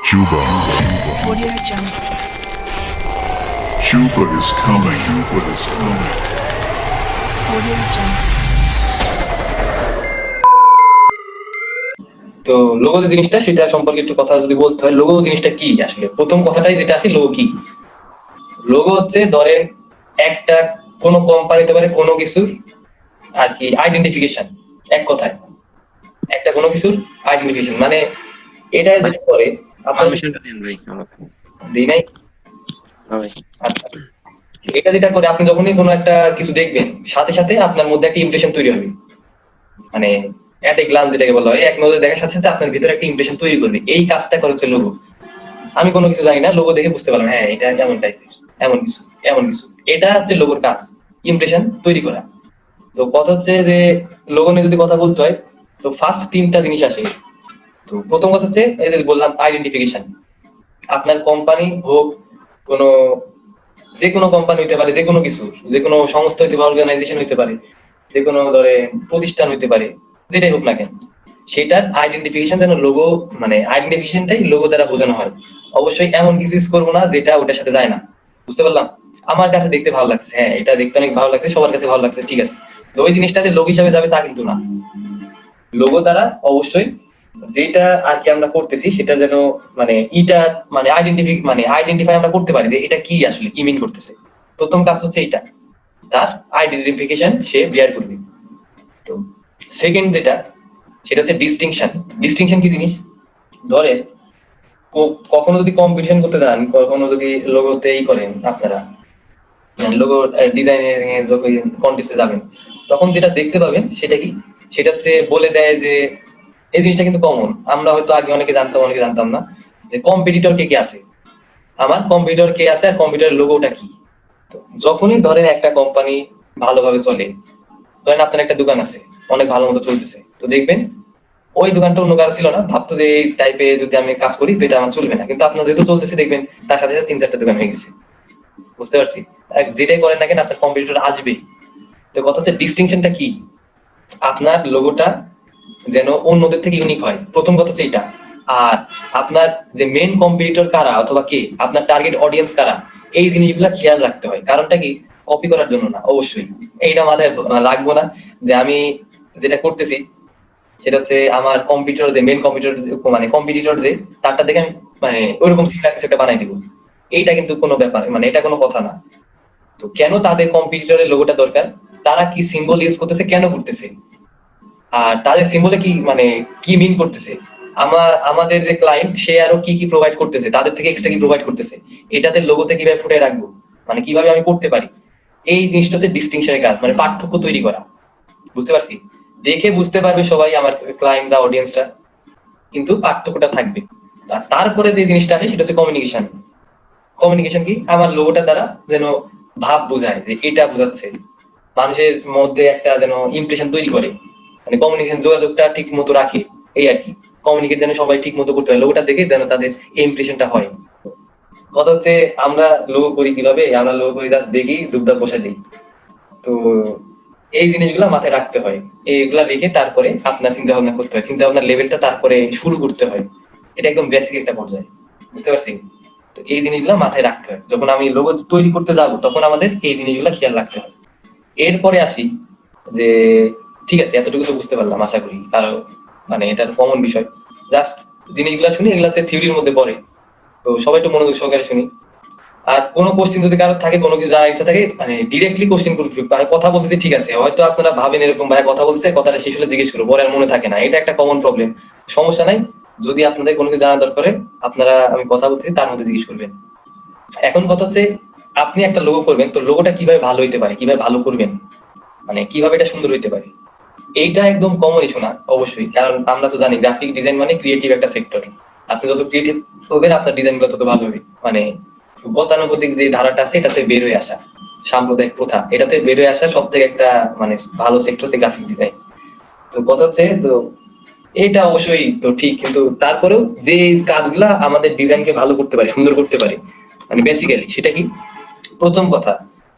Juba. Audio Jungle. Juba is coming. Juba is coming. Audio Jungle. তো logo যে জিনিসটা সেটা সম্পর্কে একটু কথা যদি বলতে হয়, লোগো জিনিসটা কি আসলে, প্রথম কথাটাই যেটা আসে লোগো কি। লোগো হচ্ছে ধরেন একটা কোনো কোম্পানি হতে পারে কোনো কিছুর আর কি আইডেন্টিফিকেশন, এক কথায় একটা কোনো কিছুর আইডেন্টিফিকেশন, মানে এটা যেটা করে আপনার পারমিশনটা দেন ভাই আমাকে। দিই নাই। হ্যাঁ ভাই। আচ্ছা, এটা যেটা করে আপনি যখনই কোনো একটা কিছু দেখবেন সাথে সাথে আপনার মধ্যে একটা ইমপ্রেশন তৈরি হবে, মানে এট এ গ্লান্স যেটাকে বলা হয়, এক নজরে দেখার সাথে সাথে আপনার ভিতরে একটা ইমপ্রেশন তৈরি করবে। এই কাজটা করে হচ্ছে লোগো। আমি কোনো কিছু জানি না, লোগো দেখে বুঝতে পারলাম হ্যাঁ এটা এমন টাইপের, এমন কিছু এমন কিছু, এটা হচ্ছে লোগোর কাজ, ইমপ্রেশন তৈরি করা। তো কথা হচ্ছে যে লোগো নিয়ে যদি কথা বলতে হয় তো ফার্স্ট তিনটা জিনিস আসে। তো প্রথম কথা হচ্ছে এই যে বললাম আইডেন্টিফিকেশন। আপনার কোম্পানি হোক, কোনো যে কোনো কোম্পানি হইতে পারে, যে কোনো কিছু, যে কোনো সংস্থা হইতে পারে, অর্গানাইজেশন হইতে পারে, যে কোনো ধরে প্রতিষ্ঠান হইতে পারে, যেটাই হোক না কেন, সেটার আইডেন্টিফিকেশন যেন লোগো, মানে আইডেন্টিফিকেশনটাই লোগো দ্বারা বোঝানো হয়। অবশ্যই এমন কিছু ইউজ করবো না যেটা ওটার সাথে যায় না। বুঝতে পারলাম? আমার কাছে দেখতে ভালো লাগছে, হ্যাঁ এটা দেখতে অনেক ভালো লাগছে, সবার কাছে ভালো লাগছে, ঠিক আছে, তো ওই জিনিসটা যে লোগো হিসাবে যাবে তা কিন্তু না। লোগো দ্বারা অবশ্যই যেটা আর কি আমরা করতেছি সেটা যেন মানে ইটা মানে আইডেন্টিফাই আমরা করতে পারি যে এটা কি আসলে কি মিন করতেছে। প্রথম কাজ হচ্ছে এটা, তার আইডেন্টিফিকেশন সে বিয়ার করবে। তো সেকেন্ড যেটা সেটা হচ্ছে ডিস্টিংশন। ডিস্টিংশন কি জিনিস? ধরেন কখনো যদি কম্পিটিশন করতে যান, কখনো যদি লোগোতে করেন আপনারা, লোগো ডিজাইনিং এর যখন কন্টেস্টে যাবেন, তখন যেটা দেখতে পাবেন সেটা কি, সেটা হচ্ছে বলে দেয় যে এই জিনিসটা কিন্তু কমন, আমরা হয়তো আগে অনেকে জানতাম অনেকে জানতাম না, যে কম্পিটিটর কে কে আছে, আমার কম্পিটিটর কে আছে আর কম্পিটিটর লোগোটা কি। তো যখনই ধরেন একটা কোম্পানি ভালোভাবে চলে, ধরেন আপনার একটা দোকান আছে অনেক ভালো মতো চলতেছে, তো দেখবেন ওই দোকানটা অন্য কারো ছিল না, ভাবতো যে এই টাইপে যদি আমি কাজ করি তো এটা আমার চলবে না, কিন্তু আপনার যেহেতু চলতেছে দেখবেন তার সাথে সাথে 3-4টা দোকান হয়ে গেছে। বুঝতে পারছি? আর যেটাই করেন না কেন আপনার কম্পিটিটর আসবেই। তো কথা হচ্ছে ডিস্টিংশনটা কি, আপনার লোগোটা যেন অন্যদের থেকে ইউনিক হয়, প্রথম কথা হচ্ছে এটা। আর আপনার যে মেন কম্পিটিটর কারা অথবা কে, আপনার টার্গেট অডিয়েন্স কারা, এই জিনিসগুলা খেয়াল রাখতে হয়। কারণটা কি, কপি করার জন্য না, অবশ্যই এইটা মাথায় রাখবো না যে আমি যেটা করতেছি সেটা হচ্ছে আমার কম্পিটিটর যে মেন কম্পিটিটর মানে কম্পিটিটর যে তারটা দেখে আমি মানে ওইরকম সিমিলার কিছু একটা বানাই দিব, এইটা কিন্তু কোনো ব্যাপার, মানে এটা কোনো কথা না। তো কেন তাদের কম্পিটিটরের লোগোটা দরকার, তারা কি সিম্বল ইউজ করতেছে, কেন করতেছে, আর তাদের সিম্বলে কি মানে কি মিন করতেছে, আমাদের যে ক্লায়েন্ট সে আরো কি কি প্রোভাইড করতেছে, তাদের থেকে এক্সট্রা কি প্রোভাইড করতেছে, এটাতে লোগোতে কিভাবে ফুটে রাখবো, মানে কিভাবে আমি করতে পারি, এই জিনিসটা হচ্ছে ডিস্টিংশনের কাজ, মানে পার্থক্য তৈরি করা। বুঝতে পারছি? দেখে বুঝতে পারবে সবাই আমার ক্লায়েন্টরা অডিয়েন্সটা, কিন্তু পার্থক্যটা থাকবে। আর তারপরে যে জিনিসটা আসে সেটা হচ্ছে কমিউনিকেশন। কমিউনিকেশন কি, আমার লোগোটা দ্বারা যেন ভাব বোঝায় যে এটা বোঝাচ্ছে, মানুষের মধ্যে একটা যেন ইমপ্রেশন তৈরি করে, মানে কমিউনিকেশন যোগাযোগটা ঠিক মতো রাখে, এই আর কি। কমিউনিকেট যেন সবাই ঠিক মতো করতে হয়, লোগোটা দেখে যেন তাদের এই ইমপ্রেশনটা হয়। কথা হচ্ছে আমরা লোগো করি কিভাবে, আমরা লোগো করি জাস্ট দেখি দুবদাব বসে দিই। তো এই জিনিসগুলো মাথায় রাখতে হয়, এইগুলা রেখে তারপরে আপনার চিন্তা ভাবনা করতে হয়, চিন্তা ভাবনার লেভেলটা তারপরে শুরু করতে হয়। এটা একদম বেসিক একটা পর্যায়ে। বুঝতে পারছি? তো এই জিনিসগুলো মাথায় রাখতে হয়, যখন আমি লোগো তৈরি করতে যাব তখন আমাদের এই জিনিসগুলো খেয়াল রাখতে হয়। এরপরে আসি যে ঠিক আছে এতটুকু তো বুঝতে পারলাম আশা করি, কারণ মানে এটা কমন বিষয়, জাস্ট জিনিসগুলো শুনি, এগুলা হচ্ছে থিওরির মধ্যে পড়ে, তো সবাই একটু মনোযোগ সহকারে শুনি। আর কোনো কোশ্চেন যদি কারো থাকে, কোনো কিছু জানার ইচ্ছা থাকে, মানে ডিরেক্টলি কোশ্চেন করবে, মানে কথা বলতেছি ঠিক আছে, হয়তো আপনারা ভাবেন এরকম ভাই কথা বলছে, কথাটা শেষ হলে জিজ্ঞেস করবো, পরে আর মনে থাকে না, এটা একটা কমন প্রবলেম। সমস্যা নাই, যদি আপনাদের কোনো কিছু জানার দরকার হয় আপনারা আমি কথা বলতেছি তার মধ্যে জিজ্ঞেস করবেন। এখন কথা হচ্ছে আপনি একটা লোগো করবেন, তো লোগোটা কিভাবে ভালো হইতে পারে, কিভাবে ভালো করবেন, মানে কিভাবে এটা সুন্দর হইতে পারে, এইটা একদম কমন ইস্যু না অবশ্যই, কারণ আমরা তো জানি গ্রাফিক ডিজাইন মানে ক্রিয়েটিভ একটা সেক্টর। আপনি যত ক্রিয়েটিভ হবেন আপনার ডিজাইন গুলো তত ভালো হবে, মানে গতানুগতিক যে ধারাটা আছে এটাতে বের হয়ে আসা, সাম্প্রদায়িক প্রথা এটাতে বের হয়ে আসা সব থেকে একটা মানে ভালো সেক্টর হচ্ছে গ্রাফিক ডিজাইন। তো কথা হচ্ছে তো এটা অবশ্যই তো ঠিক, কিন্তু তারপরেও যে কাজগুলা আমাদের ডিজাইনকে ভালো করতে পারে, সুন্দর করতে পারে, মানে বেসিক্যালি সেটা কি, প্রথম কথা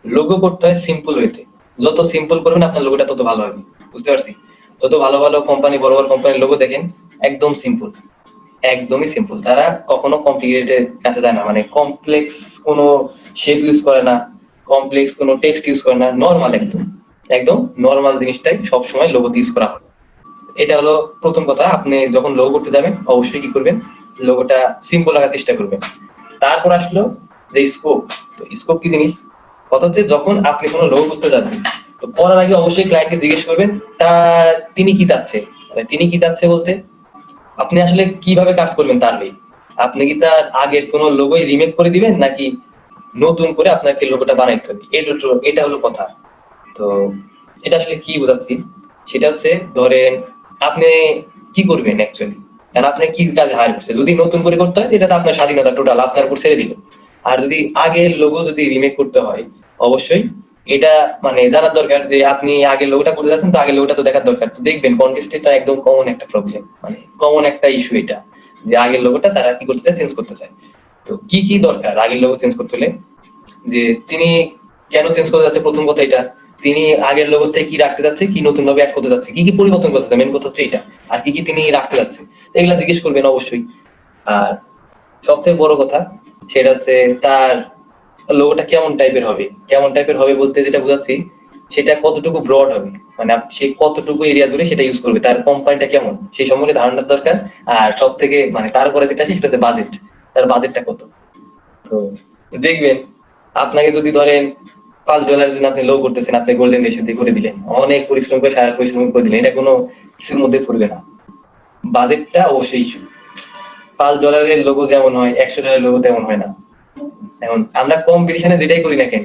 লোগো করতে হয় সিম্পল ওয়েতে। যত সিম্পল করবেন আপনার লোগোটা তত ভালো হবে। বুঝতে পারছি? যত ভালো ভালো কোম্পানি, বড় বড় কোম্পানির লোগো দেখেন একদম সিম্পল, একদমই সিম্পল। তারা কখনো কমপ্লিকেটেড কাছে যায় না, মানে কমপ্লেক্স কোনো শেপ ইউজ করে না, কমপ্লেক্স কোনো টেক্সট ইউজ করে না, নর্মাল একদম একদম নর্মাল জিনিসটাই সবসময় লোগোতে ইউজ করা হয়। এটা হলো প্রথম কথা। আপনি যখন লোগো করতে যাবেন অবশ্যই কি করবেন, লোগোটা সিম্পল রাখার চেষ্টা করবেন। তারপর আসলো যে স্কোপ। তো স্কোপ কি জিনিস? কথা হচ্ছে যখন আপনি কোনো লোগো করতে যাবেন, তো করার আগে অবশ্যই ক্লায়েন্টকে জিজ্ঞেস করবেন তা তিনি কি চাচ্ছে। মানে তিনি কি চাচ্ছে বলতে আপনি আসলে কিভাবে কাজ করবেন তার হয়ে। আপনি কি তার আগের কোনো লোগোই রিমেক করে দিবেন নাকি নতুন করে আপনাকে লোগোটা বানাইতে হবে, এটা হলো কথা। তো এটা আসলে কি বোঝাচ্ছি সেটা হচ্ছে ধরেন আপনি কি করবেন অ্যাকচুয়ালি, কারণ আপনি কি কাজে হায়ার করছে। যদি নতুন করে করতে হয় এটা তো আপনার স্বাধীনতা, টোটাল আপনার উপর ছেড়ে দিল। আর যদি আগের লোগো যদি রিমেক করতে হয় অবশ্যই এটা মানে জানার দরকার যে আপনি আগের লোগোটা করতে যাচ্ছেন, তো আগের লোগোটা তো দেখার দরকার। তো দেখবেন কন্টেস্ট এটা একদম কমন একটা প্রবলেম, মানে কমন একটা ইস্যু এটা, যে আগের লোগোটা তারা কি করতে চায়, চেঞ্জ করতে চায়। তো কি কি দরকার আগের লোগো চেঞ্জ করতে হলে, যে তিনি কেন চেঞ্জ করতে যাচ্ছে, প্রথম কথা এটা। তিনি আগের লোগো থেকে কি রাখতে যাচ্ছে, কি নতুন ভাবে অ্যাড করতে যাচ্ছে, কি কি পরিবর্তন করতে যাচ্ছে, মেন কথা হচ্ছে এটা। আর কি কি তিনি রাখতে যাচ্ছে, এগুলা জিজ্ঞেস করবেন অবশ্যই। আর সবথেকে বড় কথা সেটা হচ্ছে তার লোগোটা কেমন টাইপের হবে। কেমন টাইপের হবে বলতে যেটা বোঝাচ্ছি সেটা কতটুকু ব্রড হবে, মানে সে কতটুকু এরিয়া জুড়ে সেটা ইউজ করবে, তার কোম্পানিটা কেমন সেই সম্পর্কে ধারণার দরকার। আর সব থেকে মানে তার উপরে যেটা আছে সেটা হচ্ছে বাজেট, তার বাজেটটা কত। তো দেখবেন আপনাকে যদি ধরেন $5 জন্য আপনি লো করতেছেন, আপনি গোল্ডেন রেশিও দিয়ে করে দিলেন, অনেক পরিশ্রম করে সারা পরিশ্রম করে দিলেন, এটা কোনো কিছুর মধ্যে পড়বে না। বাজেটটা অবশ্যই ইস্যু। $5 লোগো যেমন হয় $100 লোগো তেমন হয় না। এখন আমরা কম্পিটিশনে যেটাই করি না কেন,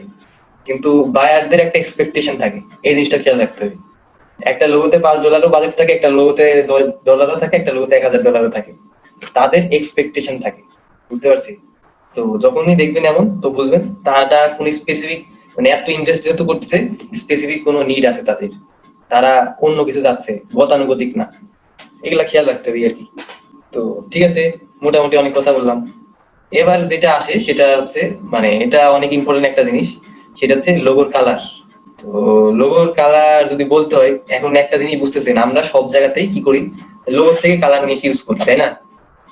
কিন্তু বায়ারদের একটা এক্সপেকটেশন থাকে, এই জিনিসটা খেয়াল রাখতে হবে। একটা লোগোতে $5 বাজেট থাকে, একটা লোগোতে $10 থাকে, একটা লোগোতে $1000 থাকে। তাদের এক্সপেকটেশন থাকে, বুঝতে পারছি? তো যখনই দেখবেন এমন, তো বুঝবেন তারা কোন স্পেসিফিক, মানে এত ইনভেস্ট যেহেতু করতেছে, স্পেসিফিক কোনো নিড আছে তাদের, তারা অন্য কিছু যাচ্ছে, গতানুগতিক না। এগুলা খেয়াল রাখতে হবে আর কি। তো ঠিক আছে, মোটামুটি অনেক কথা বললাম। এবার যেটা আসে সেটা হচ্ছে মানে এটা অনেক ইম্পর্টেন্ট একটা জিনিস, সেটা হচ্ছে লোগোর কালার। তো লোগোর কালার যদি বলতে হয়, এখন একটা জিনিস বুঝতেছেন আমরা সব জায়গাতেই কি করি, লোগোর থেকে কালার নিয়ে ইউজ করি, তাই না?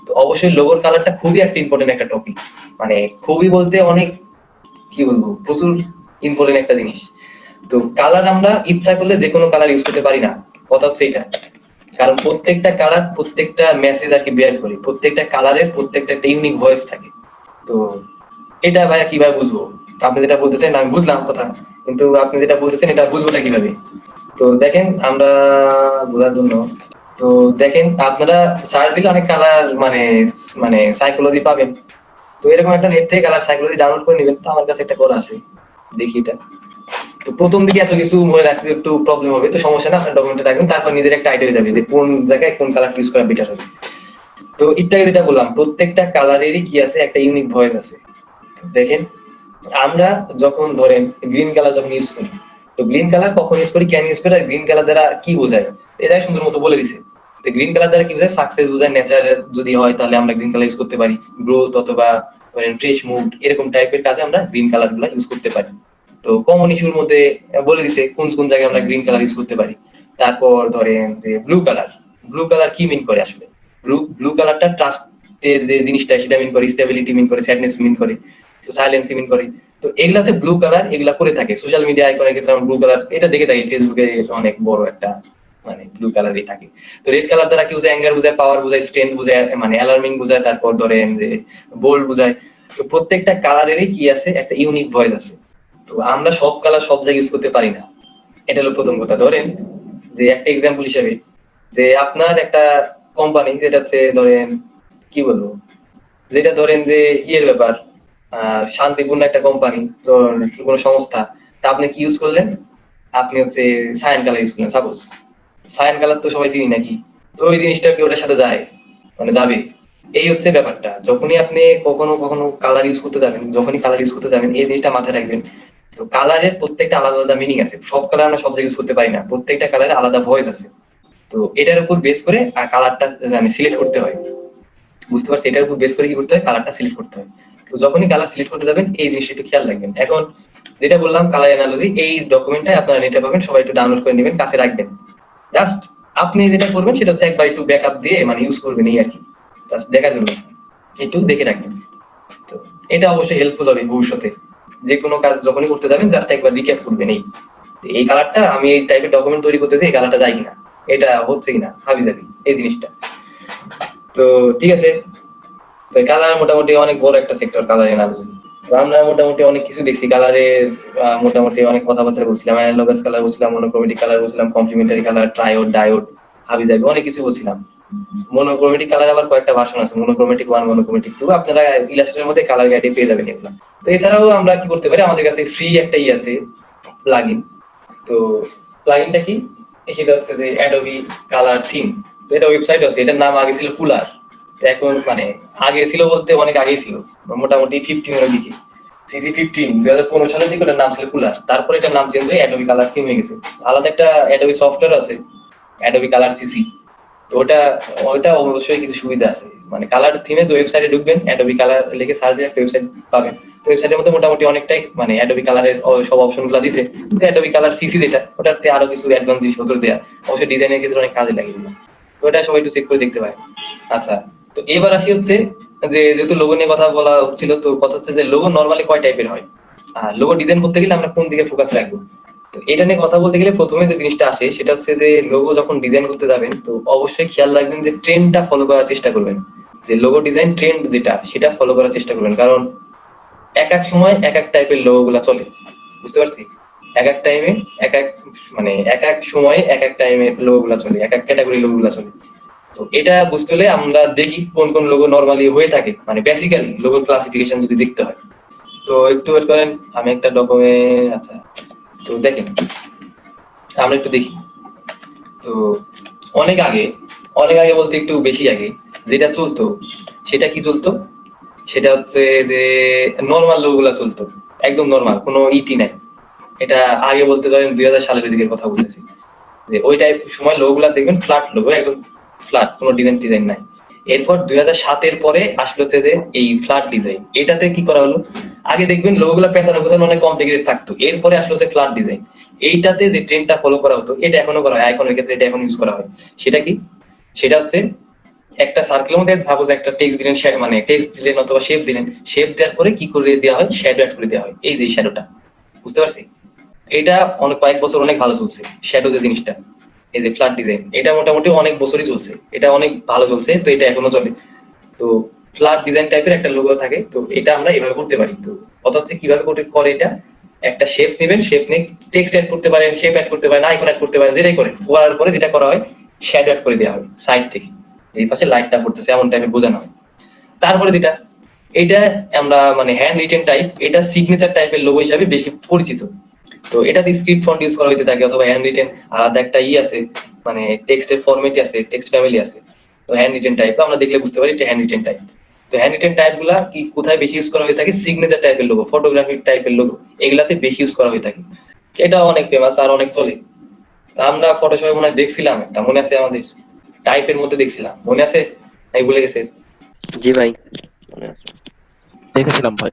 তো অবশ্যই লোগোর কালারটা খুবই একটা ইম্পর্টেন্ট একটা টপিক, মানে খুবই বলতে অনেক কি বলবো, প্রচুর ইম্পর্টেন্ট একটা জিনিস। তো কালার আমরা ইচ্ছা করলে যে কোনো কালার ইউজ করতে পারি না, কথা হচ্ছে এটা। কারণ প্রত্যেকটা কালার প্রত্যেকটা মেসেজ আর কি বের করে, প্রত্যেকটা কালারের প্রত্যেকটা একটা ইউনিক ভয়েস থাকে। তো এটা ভাইয়া কিভাবে বুঝবো? আপনি যেটা বলতেছেন আমি বুঝলাম কথা, কিন্তু আপনি যেটা বলতেছেন এটা বুঝবোটা কিভাবে? তো দেখেন আমরা বোঝার জন্য, তো দেখেন আপনারা সার্চ দিলে অনেক কালার মানে মানে সাইকোলজি পাবেন। তো এরকম একটা নেট থেকে কালার সাইকোলজি ডাউনলোড করে নেবেন। তো আমার কাছে একটা করা আছে, দেখি এটা। তো প্রথম দিকে এত কিছু মনে রাখতে একটু প্রবলেম হবে, তো সমস্যা না, আপনার ডকুমেন্টে রাখবেন, তারপর নিজের একটা আইডিয়া হয়ে যাবে যে কোন জায়গায় কোন কালার ইউজ করা বেটার হবে। তো ইত্যাদি যেটা বললাম প্রত্যেকটা কালারেরই কি আছে, একটা ইউনিক ভয়েস আছে। দেখেন আমরা যখন ধরেন গ্রিন কালার যখন ইউজ করি, তো গ্রিন কালার কখন ইউজ করি, কেন ইউজ করি, আর গ্রিন কালার দ্বারা কি বোঝায়, এটা সুন্দর মতো বলে দিছে। তো গ্রিন কালার দ্বারা কি বোঝায়, সাকসেস বোঝায়, নেচার যদি হয় তাহলে আমরা গ্রিন কালার ইউজ করতে পারি, গ্রোথ অথবা ফ্রেশ মুড এরকম টাইপের কাজে আমরা গ্রিন কালার গুলা ইউজ করতে পারি। তো কমন ইস্যুর মধ্যে বলে দিছে কোন কোন জায়গায় আমরা গ্রিন কালার ইউজ করতে পারি। তারপর ধরেন যে ব্লু কালার, ব্লু কালার কি মিন করে আসলে, ব্লু কালারটা ট্রাস্টের যে জিনিসটা সেটা মিন করে, স্টেবিলিটি মিন করে, স্যাডনেস মিন করে, তো সাইলেন্স মিন করে। তো এগুলাতে ব্লু কালার এগুলা করে থাকে সোশ্যাল মিডিয়া আইকনের ক্ষেত্রে আমরা ব্লু কালার এটা দেখে থাকি, ফেসবুকে অনেক বড় একটা মানে ব্লু কালারই থাকে। তো রেড কালার দ্বারা কি বোঝায়, অ্যাঙ্গার বোঝায়, পাওয়ার বোঝায়, স্ট্রেংথ বোঝায়, মানে অ্যালার্মিং বোঝায়, তারপর ধরেন যে বোল্ড বোঝায়। তো প্রত্যেকটা কালারেরই কি আছে, একটা ইউনিক ভয়েস আছে। তো আমরা সব কালার সব জায়গায় ইউজ করতে পারি না, এটা হলো প্রথম কথা। ধরেন যে একটা এক্সাম্পল হিসেবে, যে আপনার একটা কোম্পানি যেটা হচ্ছে ধরেন কি বলবো, যেটা ধরেন যে ইয়ের ব্যাপার, শান্তিপূর্ণ একটা কোম্পানি, কোনো সংস্থা, তা আপনি কি ইউজ করলেন, আপনি হচ্ছে সায়ান কালার ইউজ করলেন সাপোজ। সায়ান কালার তো সবাই চিনি নাকি, তো ওই জিনিসটা কি ওটার সাথে যায়, মানে যাবে। এই হচ্ছে ব্যাপারটা, যখনই আপনি কখনো কখনো কালার ইউজ করতে যাবেন, যখনই কালার ইউজ করতে যাবেন এই জিনিসটা মাথায় রাখবেন। তো কালারের প্রত্যেকটা আলাদা আলাদা মিনিং আছে, সব কালার আমরা সব জায়গায় ইউজ করতে পারি না, প্রত্যেকটা কালারের আলাদা ভয়েস আছে। তো এটার উপর বেস করে কালারটা মানে সিলেক্ট করতে হয়, বুঝতে পারছি? এটার উপর বেস করে কি করতে হয়, কালারটা সিলেক্ট করতে হয়। তো যখনই কালার সিলেক্ট করতে যাবেন এই জিনিসটা একটু খেয়াল রাখবেন। এখন যেটা বললাম কালার অ্যানালজি, এই ডকুমেন্টটাই আপনারা নিতে পারবেন, সবাই একটু ডাউনলোড করে নেবেন, কাছে রাখবেন। জাস্ট আপনি যেটা করবেন সেটা হচ্ছে একবার একটু ব্যাকআপ দিয়ে মানে ইউজ করবেন এই আর কি। জাস্ট দেখার জন্য একটু দেখে রাখবেন। তো এটা অবশ্যই হেল্পফুল হবে ভবিষ্যতে যে কোনো কাজ যখনই করতে যাবেন জাস্ট একবার রিক্যাপ করবেন এই কালারটা আমি এই টাইপের ডকুমেন্ট তৈরি করতেছি, এই কালারটা যায় কিনা, এটা হচ্ছে কিনা, হাবি যাবি এই জিনিসটা। তো ঠিক আছে, কালার মোটামুটি অনেক বড় একটা সেক্টর কালার এনালাইসিস। আমরা মোটামুটি অনেক কিছু দেখছি কালারের, মোটামুটি অনেক কথাবার্তা বলছিলাম, অ্যানালগাস কালার বলছিলাম, মনোক্রোমেটিক কালার বলছিলাম, কমপ্লিমেন্টারি কালার, ট্রায়োড, ডায়োড, হাবি যাবি অনেক কিছু বলছিলাম। মনোক্রোমেটিক কালার আবার কয়েকটা ভার্সন আছে, মনোক্রোমেটিক 1, মনোক্রোমেটিক 2, আপনারা ইলাস্ট্রেটের মধ্যে কালার গাইডে পেয়ে যাবেন এগুলো। তো এছাড়াও আমরা কি করতে পারি, আমাদের কাছে ফ্রি একটা আছে প্লাগইন। তো প্লাগইনটা কি, সেটা হচ্ছে যে অ্যাডোবি কালার থিম। তো এটা ওয়েবসাইট আছে, এটার নাম আগে ছিল কুলার, এখন মানে আগে ছিল বলতে অনেক আগেই ছিল, মোটামুটি 15 এর দিকে, সিসি 15 2015 সালের দিকে ওটার নাম ছিল কুলার। তারপরে এটার নাম চেঞ্জ হয়ে অ্যাডোবি কালার থিম হয়ে গেছে। আলাদা একটা অ্যাডোবি সফটওয়্যার আছে অ্যাডোবি কালার সিসি। তো ওটা অবশ্যই কিছু সুবিধা আছে, মানে কালার থিমে যে ওয়েবসাইটে ঢুকবেন অ্যাডোবি কালার লিখে সার্চ দিয়ে একটা ওয়েবসাইট পাবেন। ওয়েবসাইটের মধ্যে মোটামুটি অনেকটাই মানে অ্যাডোবি কালারের সব অপশনগুলো দিছে। অ্যাডোবি কালার সিসি যেটা, ওটাতে আরো কিছু অ্যাডভান্স জিনিসপত্র দেয়া, অবশ্যই ডিজাইনের ক্ষেত্রে অনেক কাজে লাগে। তো এটা সবাই একটু চেক করে দেখতে পারে। আচ্ছা, তো এবার আসি হচ্ছে যে যেহেতু লোগো নিয়ে কথা বলা হচ্ছিল, তো কথা হচ্ছে যে লোগো নরমালি কয় টাইপের হয়, আর লোগো ডিজাইন করতে গেলে আমরা কোন দিকে ফোকাস রাখবো। তো এটা নিয়ে কথা বলতে গেলে প্রথমে যে জিনিসটা আসে সেটা হচ্ছে যে লোগো যখন ডিজাইন করতে যাবেন তো অবশ্যই খেয়াল রাখবেন যে ট্রেন্ডটা ফলো করার চেষ্টা করবেন, যে লোগো ডিজাইন ট্রেন্ড যেটা সেটা ফলো করার চেষ্টা করবেন। কারণ এক এক সময় এক এক টাইপের লোগো গুলা চলে, বুঝতে পারছি, এক এক টাইমে এক এক সময়ে এক এক টাইমে লোগো গুলা চলে, এক এক ক্যাটাগরি লোগো গুলা চলে। তো এটা বুঝতে হলে আমরা দেখি কোন কোন লোগো নরমালি হয়ে থাকে, মানে বেসিক্যালি লোগোর ক্লাসিফিকেশন যদি দেখতে হয়। তো একটু ওয়েট করেন, আমি একটা ডকুমেন্ট, আচ্ছা তো দেখেন আমরা একটু দেখি। তো অনেক আগে বলতে একটু বেশি আগে যেটা চলতো সেটা কি চলতো, সেটা হচ্ছে যে নর্মাল লোগো গুলা চলতো, একদম নর্মাল, কোনো ইটি নাই। এটা আগে বলতে পারেন 2000 সালের দিকের কথা বলতেছি, যে ওই টাইপ সময় লোগো গুলা দেখবেন ফ্ল্যাট লোগো, একদম ফ্ল্যাট, কোনো ডিজাইন নাই। এরপর 2007-এর পরে আসলো হচ্ছে যে এই ফ্ল্যাট ডিজাইন। এটাতে কি করা হলো, আগে দেখবেন লোগো গুলা পেছানো গোছানো অনেক কমপ্লিকেটেড থাকতো, এরপরে আসলো হচ্ছে ফ্ল্যাট ডিজাইন। এইটাতে যে ট্রেন্ডটা ফলো করা হতো এটা এখনো করা হয়, আইকনের ক্ষেত্রে এটা এখন ইউজ করা হয়। সেটা কি, সেটা হচ্ছে একটা সার্কেলের মধ্যে সাপোজ একটা টেক্সট দিলেন, মানে টেক্সট দিলেন অথবা শেপ দিলেন, শেপ দেওয়ার পরে কি করে দেওয়া হয়, শ্যাডো অ্যাড করে দেওয়া হয়, এই যে শ্যাডোটা, বুঝতে পারছি। এটা অনেক কয়েক বছর অনেক ভালো চলছে শ্যাডো যে জিনিসটা, এই যে ফ্ল্যাট ডিজাইন, এটা মোটামুটি অনেক বছরই চলছে, এটা অনেক ভালো চলছে, তো এটা এখনো চলে। তো ফ্ল্যাট ডিজাইন টাইপের একটা লোগো থাকে, তো এটা আমরা এভাবে করতে পারি। তো কথা হচ্ছে কিভাবে করে, এটা একটা শেপ নেবেন, শেপ নিয়ে টেক্সট অ্যাড করতে পারেন, শেপ অ্যাড করতে পারেন, আইকন অ্যাড করতে পারেন, যেটাই করেন, করার পরে যেটা করা হয় শ্যাডো অ্যাড করে দেওয়া হয় সাইড থেকে, এই পাশে লাইটটা পড়তেছে এমন টাইপের বোঝানো হয়। তারপরে যেটা, এটা আমরা মানে হ্যান্ড রিটেন টাইপ, এটা সিগনেচার টাইপের লোগো হিসাবে বেশি পরিচিত। তো এটাতে স্ক্রিপ্ট ফন্ট ইউজ করা হইতে থাকে, অথবা হ্যান্ড রিটেন আলাদা একটা আছে, মানে টেক্সটের ফরম্যাটই আছে, টেক্সট ফ্যামিলি আছে। তো হ্যান্ড রিটেন টাইপ আমরা দেখলে বুঝতে পারি এটা হ্যান্ড রিটেন টাইপ। তো হ্যান্ড রিটেন টাইপ গুলা কি কোথায় বেশি ইউজ করা হয়ে থাকে, সিগনেচার টাইপের লোগো, ফটোগ্রাফিক টাইপের লোগো, এগুলাতে বেশি ইউজ করা হয়ে থাকে। এটা অনেক ফেমাস আর অনেক চলে। তা আমরা ফটোশপে মনে হয় দেখছিলাম একটা, মনে আছে আমাদের টাইপের মধ্যে দেখছিলাম, মনে আছে, আমি ভুলে গেছে। জি ভাই মনে আছে, দেখেছিলাম ভাই।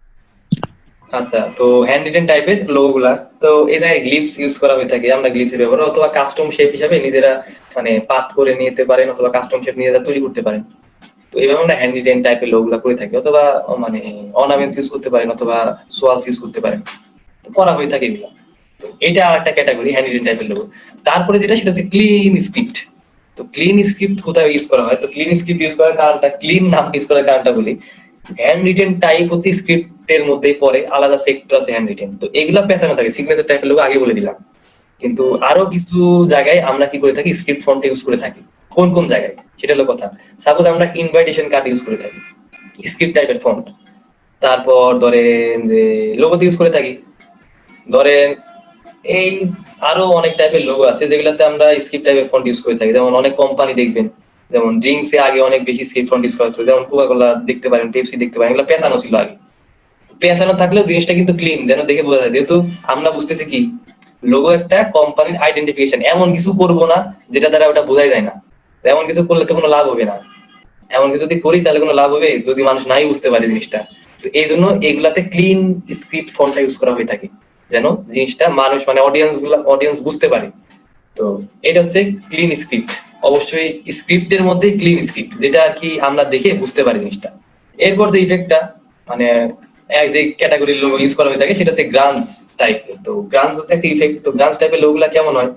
আচ্ছা, তো হ্যান্ড রিটেন টাইপের লোগো গুলা, তো এই জায়গায় গ্লিপস ইউজ করা হয়ে থাকে, আমরা গ্লিপসের ব্যবহার, অথবা কাস্টম শেপ হিসাবে নিজেরা মানে পাত করে নিতে পারেন, অথবা কাস্টম শেপ নিজেরা তৈরি করতে পারেন। তো এইভাবে আমরা হ্যান্ড রিটেন টাইপের লোগো গুলা করে থাকি, অথবা মানে অর্নামেন্টস ইউজ করতে পারেন, অথবা সোয়ালস ইউজ করতে পারেন, তো করা হয়ে থাকে এগুলা। তো এটা একটা ক্যাটাগরি হ্যান্ড রিটেন টাইপের লোগো। তারপরে যেটা, সেটা হচ্ছে ক্লিন স্ক্রিপ্ট। তো ক্লিন স্ক্রিপ্ট কোথায় ইউজ করা হয়, তো ক্লিন স্ক্রিপ্ট ইউজ করার কারণটা, ক্লিন নাম ইউজ করার কারণটা বলি, হ্যান্ড রিটেন টাইপ হচ্ছে স্ক্রিপ্টের মধ্যেই পড়ে, আলাদা সেক্টর আছে হ্যান্ড রিটেন, তো এগুলা পেছানো থাকে, সিগনেচার টাইপের লোগো আগে বলে দিলাম। কিন্তু আরো কিছু জায়গায় আমরা কি করে থাকি, স্ক্রিপ্ট ফন্ট ইউজ করে থাকি। কোন কোন জায়গায় সেটা হলো কথা, সাপোজ আমরা ইনভাইটেশন কার্ড ইউজ করে থাকি স্ক্রিপ্ট টাইপের ফন্ট। তারপর ধরেন যে লোগোতে ইউজ করে থাকি, ধরেন এই আরো অনেক টাইপের লোগো আছে যেগুলোতে আমরা স্ক্রিপ্ট টাইপের ফন্ট ইউজ করে থাকি। যেমন অনেক কোম্পানি দেখবেন, যেমন ড্রিঙ্কসে আগে অনেক বেশি স্ক্রিপ্ট ফন্ট ইউজ করা হতো, যেমন কোকা-কোলা দেখতে পারেন, পেপসি দেখতে পারেন, এগুলো পেছানো ছিল আগে। পেছানো থাকলেও জিনিসটা কিন্তু ক্লিন, যেন দেখে বোঝা যায়, যেহেতু আমরা বুঝতেছি কি লোগো একটা কোম্পানির আইডেন্টিফিকেশন, এমন কিছু করবো না যেটা দ্বারা ওটা বোঝাই যায় না। এমন কিছু করলে তো কোনো লাভ হবে না, এমন কিছু যদি করি তাহলে কোনো লাভ হবে যদি মানুষ নাই বুঝতে পারে জিনিসটা। তো এই জন্য এগুলাতে ক্লিন স্ক্রিপ্ট ফন্টটা ইউজ করা হয়ে থাকে, যেন জিনিসটা মানুষ মানে অডিয়েন্স বুঝতে পারে। তো এটা হচ্ছে ক্লিন স্ক্রিপ্ট। অবশ্যই স্ক্রিপ্টের মধ্যে ক্লিন স্ক্রিপ্ট, যেটা আর কি আমরা দেখে বুঝতে পারি জিনিসটা। এরপর যে ইফেক্টটা মানে এক যে ক্যাটাগরির লোগো ইউজ করা হয়ে থাকে সেটা হচ্ছে গ্রান্স টাইপের। তো গ্রান্স হচ্ছে একটা ইফেক্ট। তো গ্রান্স টাইপের লোগোগুলা কেমন হয়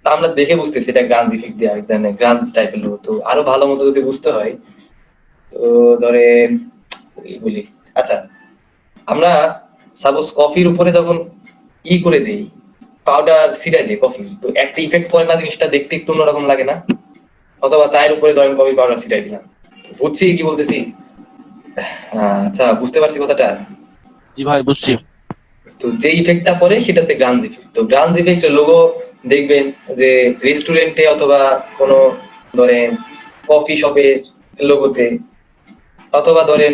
তা আমরা দেখে বুঝতেছি এটা গ্রান্স ইফেক্ট দেওয়া, গ্রান্স টাইপের লোগো। তো আরো ভালো মতো যদি বুঝতে হয় তো ধরেন বলি, আচ্ছা আমরা সাপোজ কফির উপরে যখন করে দেই, পাউডার ছিটাই দিই কফি, তো একটা ইফেক্ট পড়ে না, জিনিসটা দেখতে একটু অন্যরকম লাগে না? অথবা চায়ের উপরে ধরেন কফি পাউডার ছিটাই দিলাম, বুঝছি কি বলতেছি? আচ্ছা বুঝতে পারছি কথাটা। জি ভাই বুঝছি। তো যে ইফেক্টটা পড়ে সেটা হচ্ছে গ্রান্স ইফেক্ট। তো গ্রান্স ইফেক্টের লোগো দেখবেন যে রেস্টুরেন্টে অথবা কোনো ধরেন কফি শপের লোগোতে, অথবা ধরেন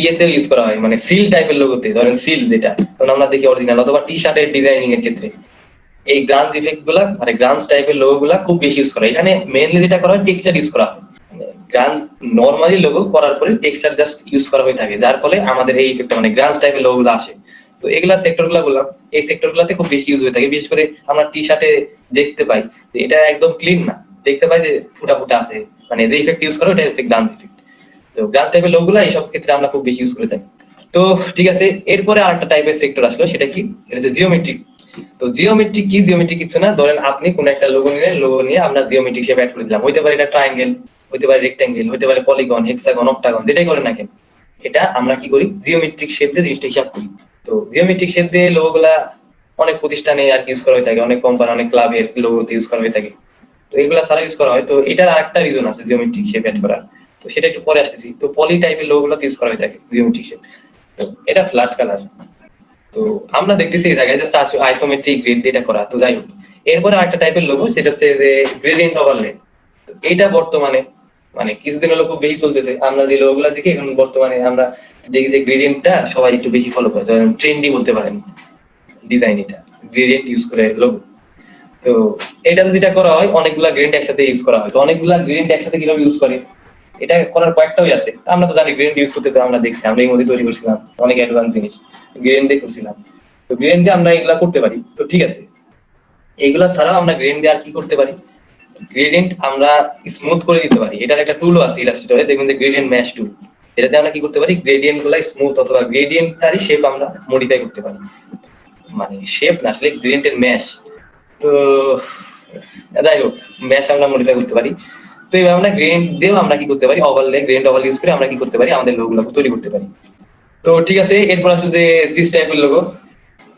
ইয়েতেও ইউজ করা হয়, মানে সিল টাইপের লোগোতে, ধরেন সিল যেটা তখন আমরা দেখি অরিজিনাল, অথবা টি শার্টের ডিজাইনিং এর ক্ষেত্রে এই গ্রান্স ইফেক্ট গুলা মানে গ্রান্স টাইপের লোগো গুলা খুব বেশি ইউজ করা হয়। এখানে মেইনলি যেটা করা হয় টেক্সচার ইউজ করা হয়। গ্রান্স নরমালি লোগো করার পরে টেক্সচার জাস্ট ইউজ করা হয়ে থাকে, যার ফলে আমাদের এই ইফেক্ট মানে গ্রান্স টাইপের লোগো গুলো আসে। তো এগুলা সেক্টর গুলা বললাম, এই সেক্টর গুলাতে খুব বেশি ইউজ হয়ে থাকে। বিশেষ করে আমরা টি শার্টে দেখতে পাই যে এটা একদম ক্লিন না, দেখতে পাই যে ফুটা ফুটা আছে, মানে যে ইফেক্ট ইউজ করে ওটা হচ্ছে গ্রান্স ইফেক্ট। তো গ্রান্স টাইপের লোগো গুলা এইসব ক্ষেত্রে আমরা খুব বেশি ইউজ করে থাকি। তো ঠিক আছে, এরপরে আরেকটা টাইপের সেক্টর আসলো, সেটা কি? এটা হচ্ছে জিওমেট্রিক। তো জিওমেট্রিক কি? জিওমেট্রিক কিছু না, ধরেন আপনি কোন একটা লোগো নিলেন, লোগো নিয়ে আমরা জিওমেট্রিক শেপ অ্যাড করে দিলাম। হইতে পারে এটা ট্রায়াঙ্গেল, হইতে পারে রেক্ট্যাঙ্গেল, হইতে পারে পলিগন, হেক্সাগন, অক্টাগন, যেটাই করেন না কেন, এটা আমরা কি করি? জিওমেট্রিক শেপ দিয়ে জিনিসটা হিসাব করি। তো জিওমেট্রিক শেপ দিয়ে লোগো গুলা অনেক প্রতিষ্ঠানে আর ইউজ করা হয়ে থাকে, অনেক কোম্পানি, অনেক ক্লাবের লোগোতে ইউজ করা হয়ে থাকে। তো এগুলা সারা ইউজ করা হয়। তো এটার আরেকটা রিজন আছে জিওমেট্রিক শেপ অ্যাড করার, তো সেটা একটু পরে আসতেছি। তো পলি টাইপের লোগো গুলো ইউজ করা হয়ে থাকে জিওমেট্রিক শেপ। তো এটা ফ্ল্যাট কালার। তো আমরা দেখতেছি এই জায়গায় জাস্ট আইসোমেট্রিক গ্রিড দিয়ে এটা করা। তো যাই হোক, এরপরে আরেকটা টাইপের লোগো, সেটা হচ্ছে যে গ্রেডিয়েন্ট ওভারলে। তো এটা বর্তমানে মানে কিছুদিন হলো খুব বেশি চলতেছে। আমরা যে লোগোগুলো দেখি এখন বর্তমানে আমরা দেখি যে গ্রেডিয়েন্টটা সবাই একটু বেশি ফলো করে, ধরেন ট্রেন্ডি বলতে পারেন ডিজাইন, এটা গ্রেডিয়েন্ট ইউজ করে লোগো। তো এটাতে যেটা করা হয় অনেকগুলা গ্রেডিয়েন্ট একসাথে ইউজ করা হয়। তো অনেকগুলা গ্রেডিয়েন্ট একসাথে কিভাবে ইউজ করে, এটা করার কয়েকটা ওয়ে আছে। আমরা তো জানি গ্রেডিয়েন্ট ইউজ করতে, তো আমরা দেখছি, আমরা এই মধ্যে তৈরি করছিলাম অনেক অ্যাডভান্স জিনিস, গ্রেডিয়েন্ট দিয়ে করছিলাম। তো গ্রেডিয়েন্ট দিয়ে আমরা এগুলা করতে পারি। তো ঠিক আছে, এগুলা ছাড়াও আমরা গ্রেডিয়েন্ট দিয়ে আর কি করতে পারি? গ্রেডিয়েন্ট আমরা স্মুথ করে দিতে পারি। এটার একটা টুলও আছে ইলাস্ট্রেটরে, দেখবেন যে গ্রেডিয়েন্ট ম্যাশ টুল। এটাতে আমরা কি করতে পারি? গ্রেডিয়েন্ট গুলা স্মুথ অথবা গ্রেডিয়েন্টটারই শেপ আমরা মডিফাই করতে পারি, মানে শেপ না আসলে গ্রেডিয়েন্টের ম্যাশ। তো যাই হোক, ম্যাশ আমরা মডিফাই করতে পারি। তো এইভাবে আমরা গ্রেডিয়েন্ট দিয়েও আমরা কি করতে পারি? ওভারলে, গ্রেডিয়েন্ট ওভারলে ইউজ করে আমরা কি করতে পারি? আমাদের লোগোগুলো তৈরি করতে পারি। তো ঠিক আছে, এরপর আসলে যে থ্রিস টাইপের লোগো।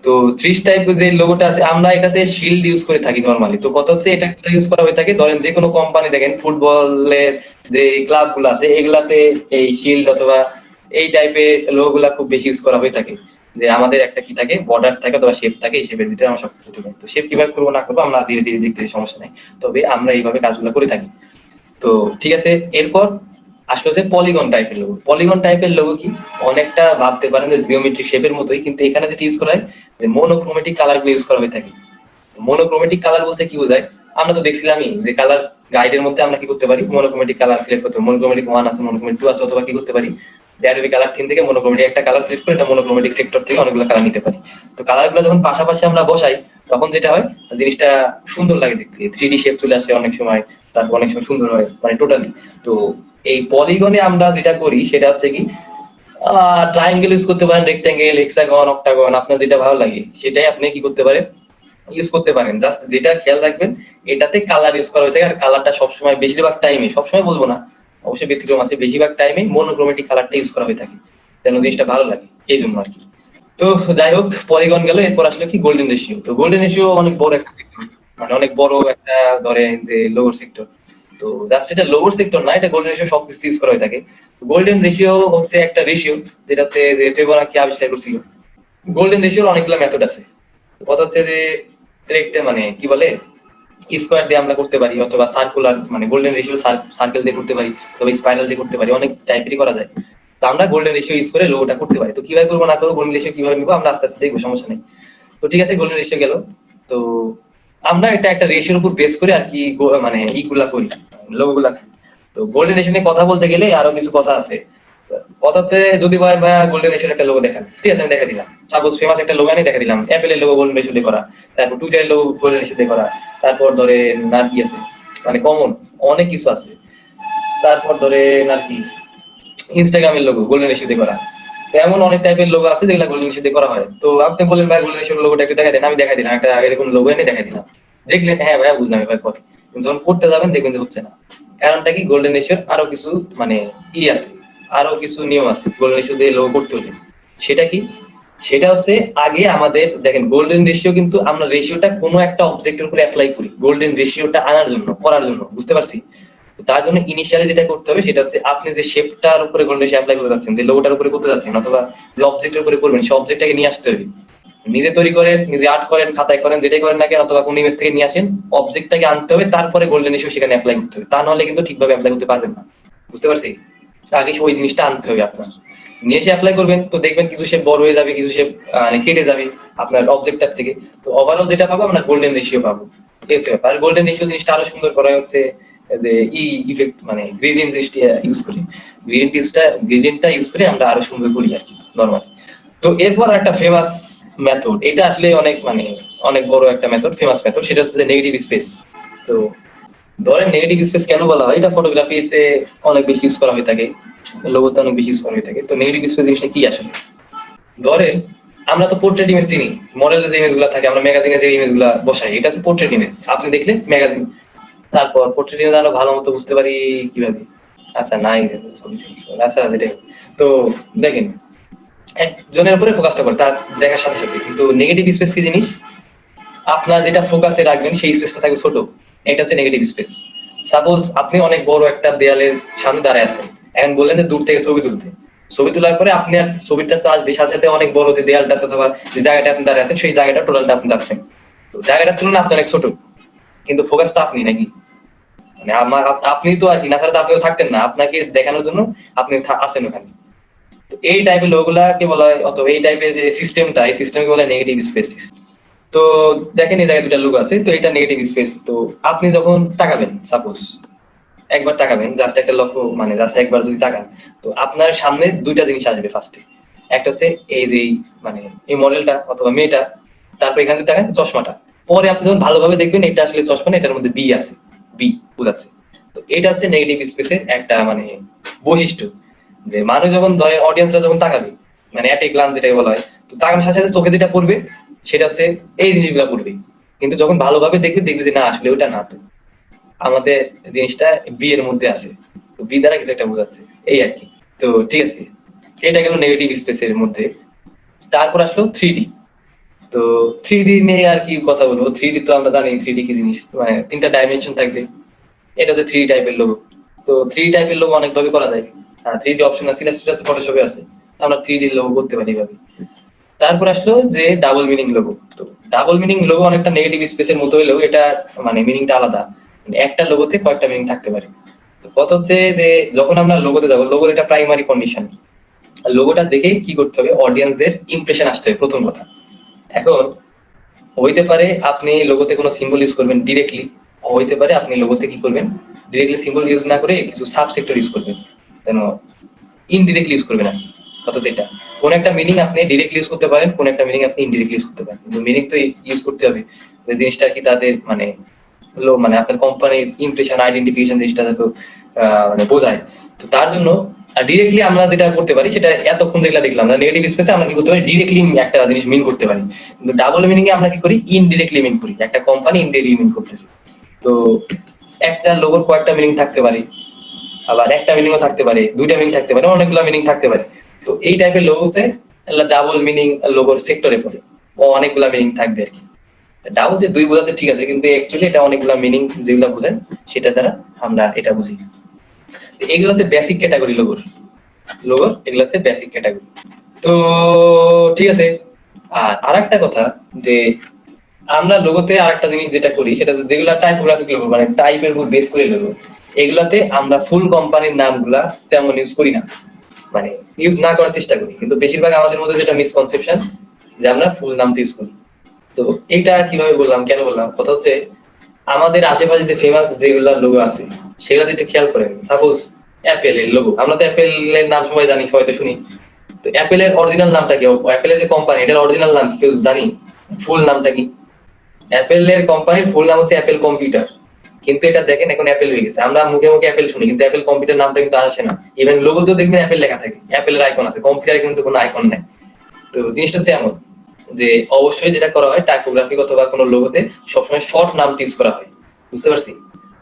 তো থ্রিস টাইপের যে লোগোটা আছে, আমরা এটাতে শিল্ড ইউজ করে থাকি নরমালি। তো কথা হচ্ছে এটা ইউজ করা হয়ে থাকে, ধরেন যে কোনো কোম্পানি দেখেন ফুটবলের যে ক্লাব গুলো আছে এগুলাতে এই শিল্ড অথবা এই টাইপের লোগো গুলা খুব বেশি ইউজ করা হয়ে থাকে। যে আমাদের একটা কি থাকে, বর্ডার থাকে অথবা শেপ থাকে, এই শেপের ভিতরে আমরা সবকিছু ঢুকাই। তো শেপ কিভাবে করবো না করবো আমরা ধীরে ধীরে দেখতে, সমস্যা নাই, তবে আমরা এইভাবে কাজগুলো করে থাকি। তো ঠিক আছে, এরপর আসলে হচ্ছে পলিগন টাইপের লোগো। পলিগন টাইপের লোগো কি? অনেকটা ভাবতে পারেন যে জিওমেট্রিক শেপের মতোই, কিন্তু এখানে যেটা ইউজ করা হয় যে মোনোক্রোমেটিক কালার গুলো ইউজ করা হয়ে থাকে। মোনোক্রোমেটিক কালার বলতে কি বোঝায়? আমরা তো দেখছিলামই যে কালার গাইডের মধ্যে আমরা কি করতে পারি? মোনোক্রোমেটিক কালার সিলেক্ট করতে, মোনোক্রোমেটিক 1 আছে, মোনোক্রোমেটিক 2 আছে, অথবা কি করতে পারি? অ্যাডোবি কালার থিম থেকে মোনোক্রোমেটিক একটা কালার সিলেক্ট করে এটা মোনোক্রোমেটিক সেক্টর থেকে অনেকগুলো কালার নিতে পারি। তো কালার গুলো যখন পাশাপাশি আমরা বসাই তখন যেটা হয় জিনিসটা সুন্দর লাগে দেখতে, 3D শেপ চলে আসে অনেক সময়, তারপর অনেক সময় সুন্দর হয়, মানে টোটালি। তো এই পলিগনে আমরা যেটা করি সেটা হচ্ছে কি, ট্রায়াঙ্গেল ইউজ করতে পারেন, রেক্ট্যাঙ্গেল, হেক্সাগন, অক্টাগন, আপনার যেটা ভালো লাগে সেটাই আপনি কি করতে পারেন? ইউজ করতে পারেন। জাস্ট যেটা খেয়াল রাখবেন এটাতে কালার ইউজ করা হয়ে থাকে, আর কালারটা সবসময় বেশিরভাগ টাইমে, সবসময় বলবো না, অবশ্যই ব্যতিক্রম আছে, বেশিরভাগ টাইমে মোনোক্রোমেটিক কালারটা ইউজ করা হয়ে থাকে, যেন জিনিসটা ভালো লাগে এই জন্য আর কি। তো যাই হোক, পলিগন গেল, এরপর আসলে কি গোল্ডেন রেশিও। তো গোল্ডেন রেশিও অনেক বড় একটা সেক্টর, মানে অনেক বড় একটা ধরেন যে লোয়ার সেক্টর। তো জাস্ট এটা লোয়ার সেক্টর না, এটা গোল্ডেন রেশিও সবকিছু ইউজ করা হয়ে থাকে। গোল্ডেন রেশিও হচ্ছে একটা রেশিও যেটা হচ্ছে যে ফিবোনাচি আবিষ্কার করছিল। গোল্ডেন রেশিওর অনেকগুলো মেথড আছে। কথা হচ্ছে যে মানে কি বলে, স্কোয়ার দিয়ে আমরা করতে পারি, অথবা সার্কুলার মানে গোল্ডেন রেশিও সার্কেল দিয়ে করতে পারি, অথবা স্পাইরাল দিয়ে করতে পারি, অনেক টাইপেরই করা যায়। তো আমরা গোল্ডেন রেশিও ইউজ করে লোগোটা করতে পারি। তো কিভাবে করবো না করবো, গোল্ডেন রেশিও কিভাবে নিবো আমরা আস্তে আস্তে দেখবো, সমস্যা নেই। তো ঠিক আছে, গোল্ডেন রেশিও গেল। তো আমরা এটা একটা রেশিওর উপর বেস করে আর কি মানে ইগুলা করি, লোগোগুলা। তো গোল্ডেন রেশিও নিয়ে কথা বলতে গেলে আরো কিছু কথা আছে। কথা হচ্ছে যদি ভাইয়া গোল্ডেন রেশিওর একটা লোগো দেখান, ঠিক আছে আমি দেখা দিলাম, সাপোজ ফেমাস একটা লোগো আনি দেখা দিলাম, অ্যাপেলের লোগো গোল্ডেন রেশিও দিয়ে করা, তারপর টুইটারের লোগো গোল্ডেন রেশিও দিয়ে করা, তারপর ধরে আর কি আছে মানে কমন অনেক কিছু আছে। তারপর ধরেন আর কি ইনস্টাগ্রামের লোগো গোল্ডেন রেশিও দিয়ে করা। তো এমন অনেক টাইপের লোগো আছে যেগুলো গোল্ডেন রেশিও দিয়ে করা হয়। তো আপনি বললেন ভাই গোল্ডেন রেশিওর লোগোটা একটু দেখাই দেন, আমি দেখাই দিলাম একটা এরকম লোগো এনে দেখাই দিলাম, দেখলেন হ্যাঁ ভাইয়া বুঝলাম এবার কথা, কিন্তু যখন করতে যাবেন দেখবেন যে হচ্ছে না। কারণটা কি গোল্ডেন রেশিওর আরো কিছু মানে আছে, আরো কিছু নিয়ম আছে গোল্ডেন রেশিও দিয়ে লোগো করতে হলে। সেটা কি? সেটা হচ্ছে আগে আমাদের দেখেন গোল্ডেন রেশিও কিন্তু আমরা রেশিওটা কোনো একটা অবজেক্টের উপরে অ্যাপ্লাই করি গোল্ডেন রেশিওটা আনার জন্য করার জন্য, বুঝতে পারছি? তো তার জন্য ইনিশিয়ালি যেটা করতে হবে সেটা হচ্ছে আপনি যে শেপটার উপরে গোল্ডেন রেশিও অ্যাপ্লাই করতে যাচ্ছেন, যে লোগোটার উপরে করতে যাচ্ছেন অথবা যে অবজেক্টের উপরে করবেন সেই অবজেক্টটাকে নিয়ে আসতে হবে। নিজে তৈরি করেন, নিজে আর্ট করেন, খাতায় করেন, যেটাই করেন না কেন অথবা কোন ইমেজ থেকে নিয়ে আসেন, অবজেক্টটাকে আনতে হবে, তারপরে গোল্ডেন রেশিও সেখানে অ্যাপ্লাই করতে হবে। তা নাহলে কিন্তু ঠিকভাবে অ্যাপ্লাই করতে পারবেন না, বুঝতে পারছি? আগে ওই জিনিসটা আনতে হবে আপনার, নিয়ে এসে অ্যাপ্লাই করবেন। তো দেখবেন কিছু শেপ বড় হয়ে যাবে, কিছু শেপ কেটে যাবে আপনার অবজেক্টটার থেকে। তো ওভারঅল যেটা পাবো আমরা গোল্ডেন রেশিও পাবো। এই হচ্ছে ব্যাপার। আর গোল্ডেন রেশিও জিনিসটা আরো সুন্দর করা হচ্ছে যে ইফেক্ট মানে গ্রেডিয়েন্ট জিনিসটা ইউজ করি, গ্রেডিয়েন্টটা ইউজ করে আমরা আরো সুন্দর করি আর কি নরমাল। তো এরপর একটা ফেমাস মেথড, এটা আসলে অনেক মানে অনেক বড় একটা মেথড, ফেমাস মেথড, সেটা হচ্ছে যে নেগেটিভ স্পেস। তো ধরেন নেগেটিভ স্পেস কেন বলা হয়, এটা ফটোগ্রাফিতে অনেক বেশি ইউজ করা হয়ে থাকে, লোগোতে অনেক বেশি ইউজ করা হয়ে থাকে। তো নেগেটিভ স্পেস জিনিসটা কি আসলে? ধরেন আমরা তো পোর্ট্রেট ইমেজ চিনি, মডেলের যে ইমেজ গুলো থাকে, আমরা ম্যাগাজিনে যে ইমেজ গুলা বসাই, এটা হচ্ছে পোর্ট্রেট ইমেজ। আপনি দেখলে ম্যাগাজিন, তারপর পোর্ট্রেট ইমেজ আরো ভালো মতো বুঝতে পারি কিভাবে, আচ্ছা নাই আচ্ছা এটাই। তো দেখেন একজনের উপরে ফোকাসটা করে তার দেখার সাথে সাথে, কিন্তু নেগেটিভ স্পেস কি জিনিস? আপনার যেটা ফোকাসে রাখবেন সেই স্পেসটা থাকবে ছোট, এটা হচ্ছে নেগেটিভ স্পেস। সাপোজ আপনি অনেক বড় একটা দেয়ালের সামনে দাঁড়ায় আছেন, এখন বললেন যে দূর থেকে ছবি তুলতে, ছবি তোলার পরে আপনি আর ছবিটা তো আসবে, সাথে সাথে অনেক বড় যে দেয়ালটা আছে অথবা যে জায়গাটা আপনি দাঁড়ায় আছেন সেই জায়গাটা টোটালটা আপনি যাচ্ছেন। তো জায়গাটার তুলনায় আপনি অনেক ছোট, কিন্তু ফোকাস তো আপনি নাকি, মানে আপনি তো আর কি না, ছাড়া তো আপনিও থাকতেন না, আপনাকে দেখানোর জন্য আপনি আছেন ওখানে। তো এই টাইপের লোকগুলাকে বলা হয়, অথবা এই টাইপের যে সিস্টেমটা, এই সিস্টেমকে বলা হয় নেগেটিভ স্পেস। তো দেখেন এই জায়গায় দুটা লোক আছে, তো এটা নেগেটিভ স্পেস। তো আপনি যখন তাকাবেন, সাপোজ একবার তাকাবেন, জাস্ট একটা লক্ষ্য মানে জাস্ট একবার যদি তাকান, তো আপনার সামনে দুইটা জিনিস আসবে ফার্স্টে। একটা হচ্ছে এই যে মানে এই মডেলটা অথবা মেয়েটা, তারপর এখানে যদি তাকান চশমাটা, পরে আপনি যখন ভালোভাবে দেখবেন এটা আসলে চশমা না, এটার মধ্যে বি আছে, বি বোঝাচ্ছে। তো এটা হচ্ছে নেগেটিভ স্পেসের একটা মানে বৈশিষ্ট্য, যে মানুষ যখন ধরে অডিয়েন্সরা যখন তাকাবে মানে অ্যাট এ গ্লান্স যেটাকে বলা হয়, তো তাকানোর সাথে সাথে চোখে যেটা পড়বে সেটা হচ্ছে এই জিনিসগুলো পড়বে। কিন্তু যখন ভালোভাবে দেখবে দেখবে যে না আসলে ওটা না, তো আমাদের জিনিসটা বি এর মধ্যে আছে, তো বি দ্বারা কিছু একটা বোঝাচ্ছে এই আর কি। তো ঠিক আছে, এটা গেল নেগেটিভ স্পেসের মধ্যে। তারপর আসলো 3D। তো 3D নিয়ে আর কি কথা বলবো, 3D তো আমরা জানি 3D কি জিনিস, মানে তিনটা ডাইমেনশন থাকবে, এটা হচ্ছে 3D টাইপের লোগো। তো 3D টাইপের লোগো অনেকভাবে করা যায়, 3D অপশন আছে, ইলাস্ট্রেটর আছে, ফটোশপে আছে, আমরা 3D লোগো করতে পারি এভাবে। তারপর আসলো যে ডাবল মিনিং লোগো। তো ডাবল মিনিং লোগো অনেকটা নেগেটিভ স্পেসের মতো হলেও এটা মানে মিনিংটা আলাদা, মানে একটা লোগোতে কয়েকটা মিনিং থাকতে পারে। তো কথা হচ্ছে যে যখন আমরা লোগোতে যাবো, লোগোর এটা প্রাইমারি কন্ডিশন, লোগোটা দেখে কি করতে হবে, অডিয়েন্সদের ইমপ্রেশন আসতে হবে প্রথম কথা। এখন হইতে পারে আপনি লোগোতে কোনো সিম্বল ইউজ করবেন ডিরেক্টলি, হইতে পারে আপনি লোগোতে কি করবেন ডিরেক্টলি সিম্বল ইউজ না করে কিছু সাব সেক্টর ইউজ করবেন, যেন ইনডিরেক্টলি ইউজ করবেন আর কি। অথচ এটা কোন একটা মিনিং আপনি ডিরেক্টলি ইউজ করতে পারেন, কোন একটা মিনিং আপনি ইনডিরেক্টলি ইউজ করতে পারেন, কিন্তু মিনিং তো ইউজ করতে হবে, যে জিনিসটা কি তাদের মানে মানে আপনার কোম্পানির ইমপ্রেশন আইডেন্টিফিকেশন জিনিসটা তো মানে বোঝায়। তো তার জন্য ডিরেক্টলি আমরা যেটা করতে পারি সেটা এতক্ষণ যেগুলা দেখলাম না, নেগেটিভ স্পেসে আমরা কি করতে পারি ডিরেক্টলি একটা জিনিস মিন করতে পারি, কিন্তু ডাবল মিনিং এ আমরা কি করি ইনডিরেক্টলি মিন করি, একটা কোম্পানি ইনডিরেক্টলি মিন করতেছে। তো একটা লোগোর কয়েকটা মিনিং থাকতে পারে, আবার একটা মিনিংও থাকতে পারে, দুইটা মিনিং থাকতে পারে, অনেকগুলো মিনিং থাকতে পারে। তো এই টাইপের লোগোতে ডাবল মিনিং লোগোর সেক্টরে পড়ে, ও অনেকগুলা মিনিং থাকবে আর কি। ডাবল যে দুই বোঝাতে ঠিক আছে, কিন্তু অ্যাকচুয়ালি এটা অনেকগুলা মিনিং যেগুলো বোঝায় সেটা দ্বারা আমরা এটা বুঝি। এগুলো হচ্ছে বেসিক ক্যাটাগরি লোগোর, এগুলো হচ্ছে বেসিক ক্যাটাগরি। তো ঠিক আছে, আর আরেকটা কথা যে আমরা লোগোতে আরেকটা জিনিস যেটা করি সেটা হচ্ছে যেগুলা টাইপোগ্রাফিক লোগো মানে টাইপের উপর বেস করে লোগো, এগুলাতে আমরা ফুল কোম্পানির নামগুলা তেমন ইউজ করি না, মানে ইউজ না করার চেষ্টা করি। কিন্তু বেশিরভাগ আমাদের মধ্যে যেটা মিসকনসেপশন যে আমরা ফুল নামটা ইউজ করি। তো এইটা কিভাবে বললাম, কেন বললাম, কথা হচ্ছে আমাদের আশেপাশে যে ফেমাস যেগুলা লোগো আছে সেগুলো যেটা খেয়াল করেন, সাপোজ অ্যাপেল এর লোগো, আমরা তো অ্যাপেল এর নাম সবাই জানি, হয়তো শুনি। তো অ্যাপেল এর অরিজিনাল নামটা কি, অ্যাপেল এর যে কোম্পানি এটার অরিজিনাল নাম কি কেউ জানি, ফুল নামটা কি? অ্যাপেল এর কোম্পানির ফুল নাম হচ্ছে অ্যাপেল কম্পিউটার। কিন্তু এটা দেখেন এখন অ্যাপেল হয়ে গেছে। আমরা মুখে মুখে অ্যাপেল শুনি, কিন্তু অ্যাপেল কম্পিউটার নামটা কিন্তু আসে না। ইভেন লোগোতেও দেখবেন অ্যাপেল লেখা থাকে, অ্যাপেলের আইকন আছে, কম্পিউটারে কিন্তু কোনো আইকন নেই। তো জিনিসটা হচ্ছে এমন যে অবশ্যই যেটা করা হয় টাইপোগ্রাফিক অথবা কোনো লোগোতে সবসময় শর্ট নাম ইউজ করা হয়, বুঝতে পারছি।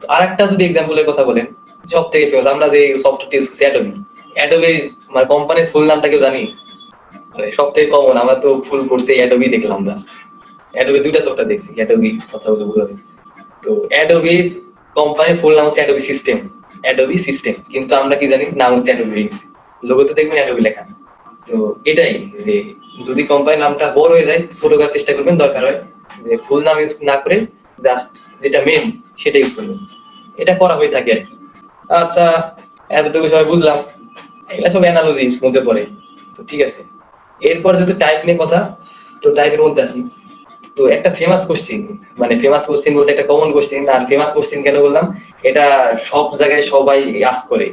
তো আরেকটা যদি এক্সাম্পলের কথা বলেন, সব থেকে ফেমাস আমরা যে সফটওয়্যারটা ইউজ করছি অ্যাডোবি, অ্যাডোবি মানে কোম্পানির ফুল নামটা কেউ জানি? সব থেকে কমন আমরা তো ফুল করছি অ্যাডোবি দেখলাম জাস্ট। অ্যাডোবি দুইটা সফটওয়্যার দেখছি, অ্যাডোবি কথা বলে বুঝাবে। তো অ্যাডোবির কোম্পানির ফুল নাম হচ্ছে অ্যাডোবি সিস্টেম, অ্যাডোবি সিস্টেম, কিন্তু আমরা কি জানি নাম হচ্ছে অ্যাডোবি উইংস, লোগোতে দেখবেন অ্যাডোবি লেখা। তো এটাই যে যদি কোম্পানির নামটা বড় হয়ে যায় ছোট করার চেষ্টা করবেন, দরকার হয় যে ফুল নাম ইউজ না করে জাস্ট যেটা মেন সেটা ইউজ করবেন, এটা করা হয়ে থাকে আর কি। আচ্ছা, এতটুকু সবাই বুঝলাম, এগুলা সব অ্যানালজির মধ্যে পড়ে। তো ঠিক আছে, এরপর যেহেতু টাইপ নিয়ে কথা, তো টাইপের মধ্যে আসি। তো একটা ফেমাস কোশ্চেন, মানে ফেমাস কোশ্চেন বলতে একটা কমন কোশ্চেন, আর ফেমাস কোশ্চেন কেন বললাম, এটা সব জায়গায় সবাই আস্ক করে,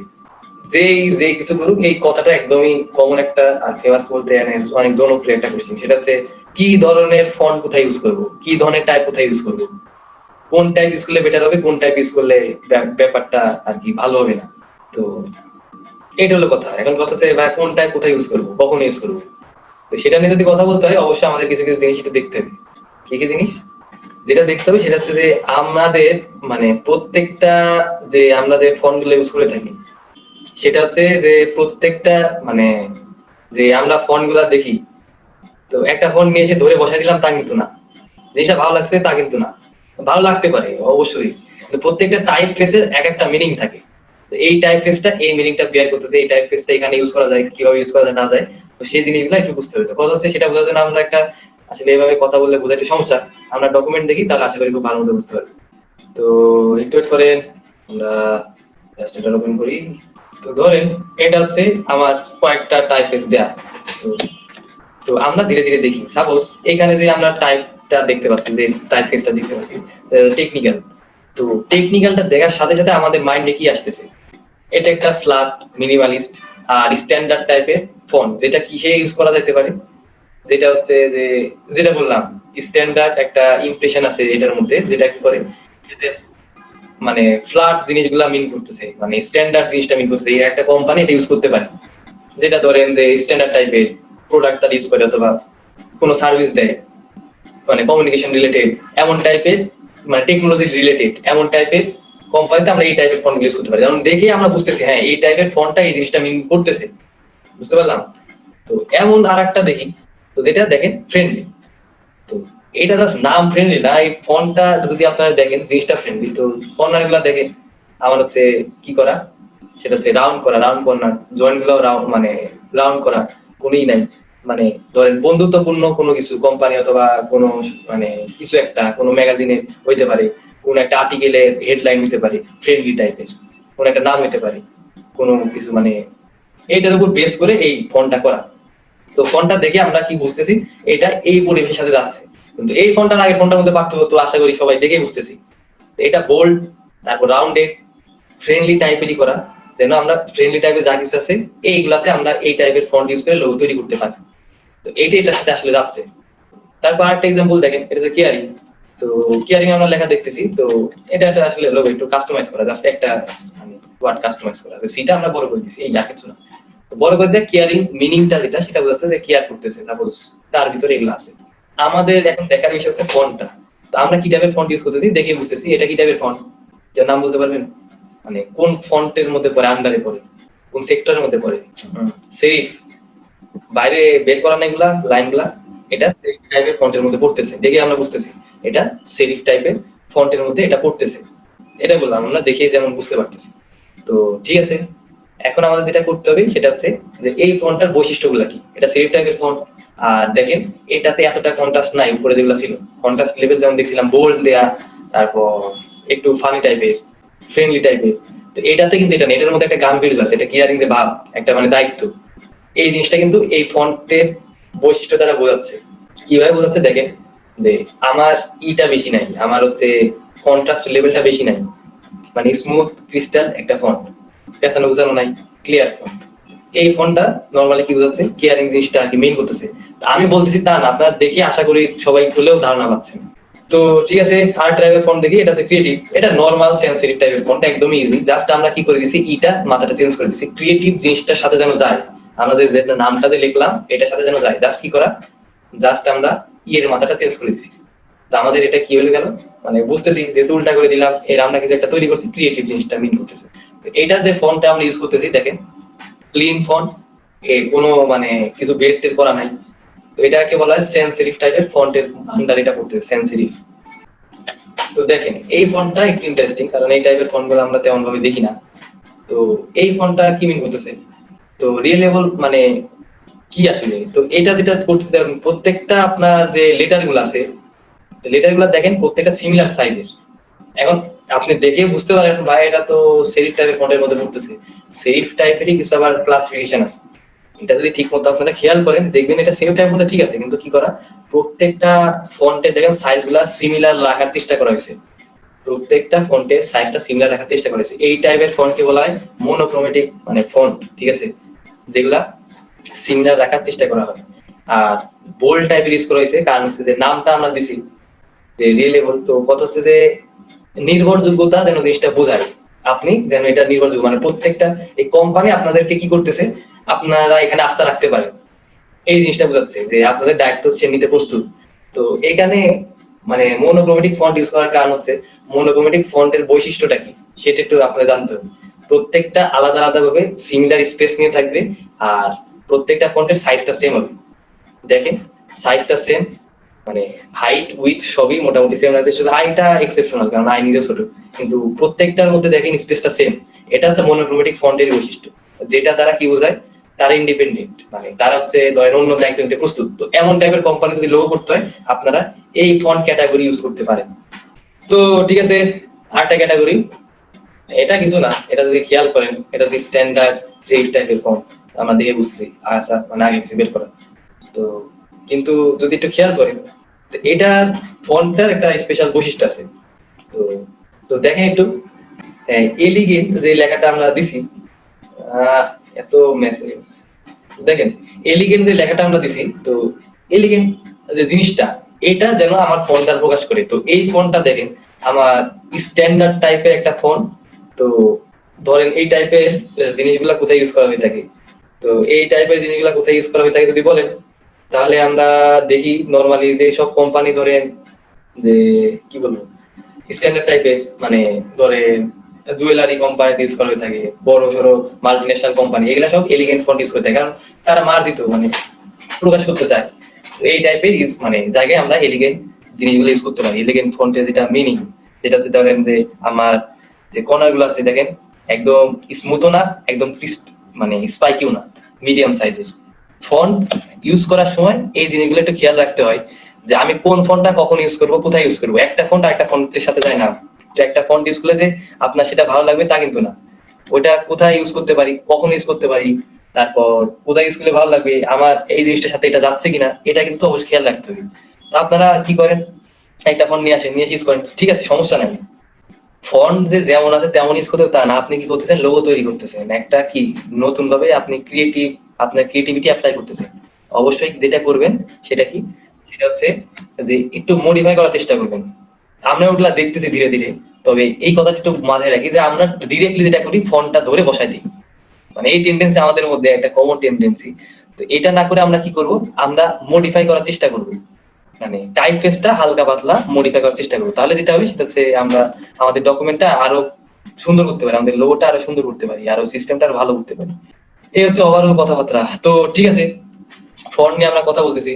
যে কিছু করুক এই কথাটা একদমই কমন একটা, আর ফেমাস বলতে অনেক জনপ্রিয় একটা কোশ্চেন। সেটা হচ্ছে কি ধরনের ফন্ট কোথায় ইউজ করব, কি ধরনের টাইপ কোথায় ইউজ করব, কোন টাইপ ইউজ করলে বেটার হবে, কোন টাইপ ইউজ করলে ব্যাপারটা আর কি ভালো হবে না। তো এটা হলো কথা। এখন কথা হচ্ছে ভাই কোন টাইপ কোথায় ইউজ করবো, কখন ইউজ করবো। তো সেটা নিয়ে যদি কথা বলতে হয় অবশ্যই আমাদের কিছু কিছু জিনিস একটু দেখতে হবে। কি কি জিনিস যেটা দেখতে হবে সেটা হচ্ছে যে আমাদের মানে প্রত্যেকটা যে আমরা যে ফন্ট গুলো ইউজ করে থাকি, সেটা হচ্ছে যে প্রত্যেকটা মানে যে আমরা ফন্ট গুলা দেখি, তো একটা ফন্ট নিয়ে এসে ধরে বসাই দিলাম তা কিন্তু না, জিনিসটা ভালো লাগছে তা কিন্তু না। ভালো লাগতে পারে অবশ্যই, কিন্তু প্রত্যেকটা টাইপ ফেসের এক একটা মিনিং থাকে। তো এই টাইপ ফেসটা এই মিনিংটা বেয়ার করতেছে, এই টাইপ ফেসটা এখানে ইউজ করা যায়, কিভাবে ইউজ করা যায় না যায়, তো সেই জিনিসগুলো একটু বুঝতে হবে। তো কথা হচ্ছে সেটা বোঝার জন্য আমরা একটা আসলে এইভাবে কথা বললে বোঝা একটু সমস্যা, আমরা ডকুমেন্ট দেখি তাহলে আশা করি খুব ভালো মতো বুঝতে পারবো। তো একটু ওয়েট করেন, আমরা জাস্ট এটা ওপেন করি। তো ধরেন এটা হচ্ছে আমার কয়েকটা টাইপ ফেস দেয়া। তো তো আমরা ধীরে ধীরে দেখি। সাপোজ এখানে যে আমরা টাইপটা দেখতে পাচ্ছি, যে টাইপ ফেসটা দেখতে পাচ্ছি টেকনিক্যাল, তো টেকনিক্যালটা দেখার সাথে সাথে আমাদের মাইন্ডে কি আসতেছে, এটা একটা ফ্ল্যাট মিনিমালিস্ট আর স্ট্যান্ডার্ড টাইপের ফন্ট, যেটা কিসে ইউজ করা যেতে পারে, যেটা হচ্ছে যে যেটা বললাম স্ট্যান্ডার্ড একটা ইমপ্রেশন আছে এটার মধ্যে, যেটা কি করে যে মানে ফ্ল্যাট জিনিসগুলা মিন করতেছে, মানে স্ট্যান্ডার্ড জিনিসটা মিন করতেছে, এই একটা কোম্পানি এটা ইউজ করতে পারে। যেটা ধরেন যে স্ট্যান্ডার্ড টাইপের প্রোডাক্ট তার ইউজ করে অথবা কোনো সার্ভিস দেয়, মানে কমিউনিকেশন রিলেটেড এমন টাইপের, মানে টেকনোলজি রিলেটেড এমন টাইপের কোম্পানিতে আমরা এই টাইপের ফন্ট ইউজ করতে পারি। যেমন দেখে আমরা বুঝতেছি হ্যাঁ এই টাইপের ফন্টটা এই জিনিসটা মিন করতেছে, বুঝতে পারলাম। তো এমন আর একটা দেখি, তো যেটা দেখেন ফ্রেন্ডলি, তো এটা জাস্ট নাম ফ্রেন্ডলি না, এই ফন্টটা যদি আপনারা দেখেন জিনিসটা ফ্রেন্ডলি। তো কর্নার গুলা দেখেন আমার হচ্ছে কি করা, সেটা হচ্ছে রাউন্ড করা, রাউন্ড কর্নার, জয়েন্ট গুলো রাউন্ড মানে রাউন্ড করা, কোনই নাই। মানে ধরেন বন্ধুত্বপূর্ণ কোনো কিছু কোম্পানি অথবা কোনো মানে কিছু একটা কোনো ম্যাগাজিনে হইতে পারে, কোন একটা আর্টিকেলের হেডলাইন হতে পারে ফ্রেন্ডলি টাইপের, কোন একটা নাম হতে পারে কোনো কিছু, মানে এইটার উপর বেস করে এই ফন্টটা করা। তো ফন্টটা দেখে আমরা কি বুঝতেছি এটা এই পরিবেশের সাথে যাচ্ছে। কিন্তু এই ফন্টটার আগের ফন্টটার মধ্যে পার্থক্য তো আশা করি সবাই দেখে বুঝতেছি। এটা বোল্ড, তারপর রাউন্ডেড, ফ্রেন্ডলি টাইপেরই করা, যেন আমরা ফ্রেন্ডলি টাইপের যা কিছু আছে এইগুলাতে আমরা এই টাইপের ফন্ট ইউজ করে লোগো তৈরি করতে পারি। তো এইটা এটার সাথে আসলে যাচ্ছে। তারপর আরেকটা এক্সাম্পল দেখেন, এটা হচ্ছে কেয়ারিং। তো কেয়ারিং আমরা লেখা দেখতেছি, তো এটা আসলে লোগো একটু কাস্টমাইজ করা, জাস্ট একটা মানে ওয়ার্ড কাস্টমাইজ করা, সেটা আমরা বড় করে দিছি, এই আর কিছু না। তো বড় করে দিয়ে কেয়ারিং মিনিংটা যেটা সেটা বোঝাচ্ছে যে কেয়ার করতেছে, সাপোজ তার ভিতরে এগুলো আছে। আমাদের এখন দেখার বিষয় হচ্ছে ফন্টটা। তো আমরা কি টাইপের ফন্ট ইউজ করতেছি দেখে বুঝতেছি এটা কি টাইপের ফন্ট, যার নাম বলতে পারবেন, মানে কোন ফন্টের মধ্যে পড়ে, আন্ডারে পড়ে, কোন সেক্টরের মধ্যে পড়ে। সেরিফ বাইরে বের করা না এগুলা লাইনগুলা, এটা সেরিফ টাইপের ফন্টের মধ্যে পড়তেছে, দেখে আমরা বুঝতেছি এটা সেরিফ টাইপের ফন্টের মধ্যে এটা পড়তেছে। এটা বললাম আমরা দেখে যেমন বুঝতে পারতেছি। তো ঠিক আছে, এখন আমাদের যেটা করতে হবে সেটা হচ্ছে যে এই ফন্টটার বৈশিষ্ট্যগুলো কি। এটা সেরিফ টাইপের ফন্ট, আর দেখেন এটাতে এতটা কন্ট্রাস্ট নাই, উপরে যেগুলো ছিল কন্ট্রাস্ট লেভেল যেমন দেখছিলাম বোল্ড দেয়া, তারপর একটু ফানি টাইপের, ফ্রেন্ডলি টাইপের। তো এটাতে কিন্তু এটা নেই, এটার মধ্যে একটা গাম্ভীর্য আছে, এটা কেয়ারিং যে ভাব, একটা মানে দায়িত্ব, এই জিনিসটা কিন্তু এই ফন্টের বৈশিষ্ট্য দ্বারা বোঝাচ্ছে। কিভাবে বোঝাচ্ছে দেখেন, যে আমার ইটা বেশি নাই, আমার হচ্ছে কন্ট্রাস্ট লেভেলটা বেশি নাই, মানে স্মুথ ক্রিস্টাল একটা ফন্ট, পেছানো বোঝানো নাই, ক্লিয়ার ফন্ট। এই ফন্টটা নরমালি কি বোঝাচ্ছে, কেয়ারিং জিনিসটা আর কি মেইন করতেছে। আমি বলতেছি তা না, আপনারা দেখে আশা করি সবাই হলেও ধারণা পাচ্ছেন। তো ঠিক আছে, আর টাইপের ফন্ট দেখি, এটা হচ্ছে ক্রিয়েটিভ। এটা নরমাল সেন্সিটিভ টাইপের ফন্ট, একদমই ইজি। জাস্ট আমরা কি করে দিছি, ইটা মাথাটা চেঞ্জ করে দিছি, ক্রিয়েটিভ জিনিসটার সাথে যেন যায়, আমাদের যে নামটা যে লিখলাম এটার সাথে যেন যায়। জাস্ট কি করা, জাস্ট আমরা ইয়ের মাথাটা চেঞ্জ করে দিছি। তো আমাদের এটা কি হয়ে গেল, মানে বুঝতেছি যে উল্টা করে দিলাম, এর আমরা কিছু একটা তৈরি করছি, ক্রিয়েটিভ জিনিসটা মিন করতেছে। তো এটা যে ফন্টটা আমরা ইউজ করতেছি দেখেন, ক্লিন ফন্ট, কোনো মানে কিছু বেড টেড করা নাই। তো এটাকে বলা হয় সেন্সিটিভ টাইপের ফন্টের আন্ডার এটা পড়তেছে, সেন্সিটিভ। তো দেখেন এই ফন্টটা একটু ইন্টারেস্টিং, কারণ এই টাইপের ফন্টগুলো আমরা তেমন ভাবে দেখি না। তো এই ফন্টটা কি মিন করতেছে, তো রিলেবল মানে কি আসলে, তো এটা যেটা করতেছে দেখেন, প্রত্যেকটা আপনার যে লেটার গুলো আছে, লেটার গুলো দেখেন প্রত্যেকটা সিমিলার সাইজের। এখন আপনি দেখে বুঝতে পারেন ভাই এটা তো সেরিফ টাইপের ফন্টের মধ্যে পড়তেছে। সেরিফ টাইপেরই কিছু আবার ক্লাসিফিকেশন আছে, এটা যদি ঠিক মতো আপনারা খেয়াল করেন দেখবেন এটা সেরিফ টাইপের মধ্যে ঠিক আছে, কিন্তু কি করা, প্রত্যেকটা ফন্টে দেখেন সাইজ গুলা সিমিলার রাখার চেষ্টা করা হয়েছে, প্রত্যেকটা ফন্টের সাইজটা সিমিলার রাখার চেষ্টা করা হয়েছে। এই টাইপের ফন্টকে বলা হয় মনোক্রোমেটিক মানে ফন্ট, ঠিক আছে, যেগুলা সিমিলার রাখার চেষ্টা করা হয়। আর বোল্ড টাইপের ইউজ করা হয়েছে, কারণ হচ্ছে যে নামটা আমরা দিছি যে রিলেবল, তো কথা হচ্ছে যে নির্ভরযোগ্যতা যেন জিনিসটা বোঝায়, আপনি যেন এটা নির্ভরযোগ্য, মানে প্রত্যেকটা এই কোম্পানি আপনাদেরকে কি করতেছে, আপনারা এখানে আস্থা রাখতে পারেন, এই জিনিসটা বোঝাচ্ছে যে আপনাদের দায়িত্ব হচ্ছে নিতে প্রস্তুত। তো এখানে মানে মনোক্রোমেটিক ফন্ট ইউজ করার কারণ হচ্ছে, মনোক্রোমেটিক ফন্টের বৈশিষ্ট্যটা কি সেটা একটু আপনাদের জানতে হবে। প্রত্যেকটা আলাদা আলাদা ভাবে সিমিলার স্পেস নিয়ে থাকবে, আর প্রত্যেকটা ফন্টের সাইজটা সেম হবে। দেখেন সাইজটা সেম, মানে হাইট উইথ সবই মোটামুটি সেম আছে, শুধু আইটা এক্সেপশনাল, কারণ আই নিজে ছোট, কিন্তু প্রত্যেকটার মধ্যে দেখেন স্পেসটা সেম। এটা হচ্ছে মনোক্রোমেটিক ফন্টের বৈশিষ্ট্য, যেটা দ্বারা কি বোঝায়, তারা ইন্ডিপেন্ডেন্ট, মানে তারা হচ্ছে অন্য দায়িত্ব নিতে প্রস্তুত। তো এমন টাইপের কোম্পানি যদি লোগো করতে হয়, আপনারা এই ফন্ট ক্যাটাগরি ইউজ করতে পারেন। তো ঠিক আছে, আরেকটা ক্যাটাগরি, এটা কিছু না, এটা যদি খেয়াল করেন এটা হচ্ছে স্ট্যান্ডার্ড সেফ টাইপের ফন্ট, আমরা দেখে বুঝতেছি আচ্ছা মানে আগে কিছু বের করা। তো কিন্তু যদি একটু খেয়াল করেন, তো এটার ফন্টটার একটা স্পেশাল বৈশিষ্ট্য আছে। তো তো দেখেন একটু, এলিগেন্ট যে লেখাটা আমরা দিছি, এত মেসেজ, দেখেন এলিগেন্ট যে লেখাটা আমরা দিছি, তো এলিগেন্ট যে জিনিসটা এটা যেন আমার ফন্টটা প্রকাশ করে। তো এই ফন্টটা দেখেন আমার স্ট্যান্ডার্ড টাইপের একটা ফন্ট। তো ধরেন এই টাইপের জিনিসগুলা কোথায় ইউজ করা হয়ে থাকে, তো এই টাইপের জিনিসগুলা কোথায় ইউজ করা হয়ে থাকে যদি বলেন, তাহলে আমরা দেখি নরমালি যে সব কোম্পানি ধরেন যে কি বলবো স্ট্যান্ডার্ড টাইপের, মানে ধরেন জুয়েলারি কোম্পানি ইউজ করা হয়ে থাকে, বড় সড়ো মাল্টিনেশনাল কোম্পানি, এগুলা সব এলিগেন্ট ফন্ট ইউজ করে থাকে, কারণ তারা মার্জিত মানে প্রকাশ করতে চায়। তো এই টাইপের মানে জায়গায় আমরা এলিগেন্ট জিনিসগুলো ইউজ করতে পারি। এলিগেন্ট ফন্টের যেটা মিনিং, যেটা হচ্ছে ধরেন যে আমার যে কর্নার গুলো আছে দেখেন একদম স্মুথও না, একদম মানে স্পাইকিও না, মিডিয়াম সাইজের। ফন্ট ইউজ করার সময় এই জিনিসগুলো একটু খেয়াল রাখতে হয় যে আমি কোন ফন্টটা কখন ইউজ করবো, কোথায় ইউজ করবো। একটা ফন্ট আরেকটা ফন্টের সাথে যায় না, তো একটা ফন্ট ইউজ করলে যে আপনার সেটা ভালো লাগবে তা কিন্তু না। ওইটা কোথায় ইউজ করতে পারি, কখন ইউজ করতে পারি, তারপর কোথায় ইউজ করলে ভালো লাগবে, আমার এই জিনিসটার সাথে এটা যাচ্ছে কিনা, এটা কিন্তু অবশ্যই খেয়াল রাখতে হবে। তো আপনারা কি করেন, একটা ফন্ট নিয়ে আসেন, নিয়ে ইউজ করেন, ঠিক আছে সমস্যা নাই। ফন্ট যে যেমন আছে তেমন ইউজ করতে তা না, আপনি কি করতেছেন, লোগো তৈরি করতেছেন, একটা কি নতুন ভাবে আপনি ক্রিয়েটিভ, আপনার ক্রিয়েটিভিটি অ্যাপ্লাই করতেছেন। অবশ্যই যেটা করবেন সেটা কি, সেটা হচ্ছে যে একটু মডিফাই করার চেষ্টা করবেন। আমরা ওগুলা দেখতেছি ধীরে ধীরে, তবে এই কথাটা একটু মাথায় রাখি যে আমরা ডিরেক্টলি যেটা করি ফন্টটা ধরে বসাই দিই, মানে এই টেন্ডেন্সি আমাদের মধ্যে একটা কমন টেন্ডেন্সি। তো এটা না করে আমরা কি করব, আমরা মডিফাই করার চেষ্টা করব, মানে টাইপ ফেসটা হালকা পাতলা মডিফাই করার চেষ্টা করবো। তাহলে যেটা হবে সেটা হচ্ছে আমরা আমাদের ডকুমেন্টটা আরো সুন্দর করতে পারি, আমাদের লোগোটা আরো সুন্দর করতে পারি, আরো সিস্টেমটা আরো ভালো করতে পারি। এই হচ্ছে ওভারঅল কথাবার্তা। তো ঠিক আছে, ফন্ট নিয়ে আমরা কথা বলতেছি,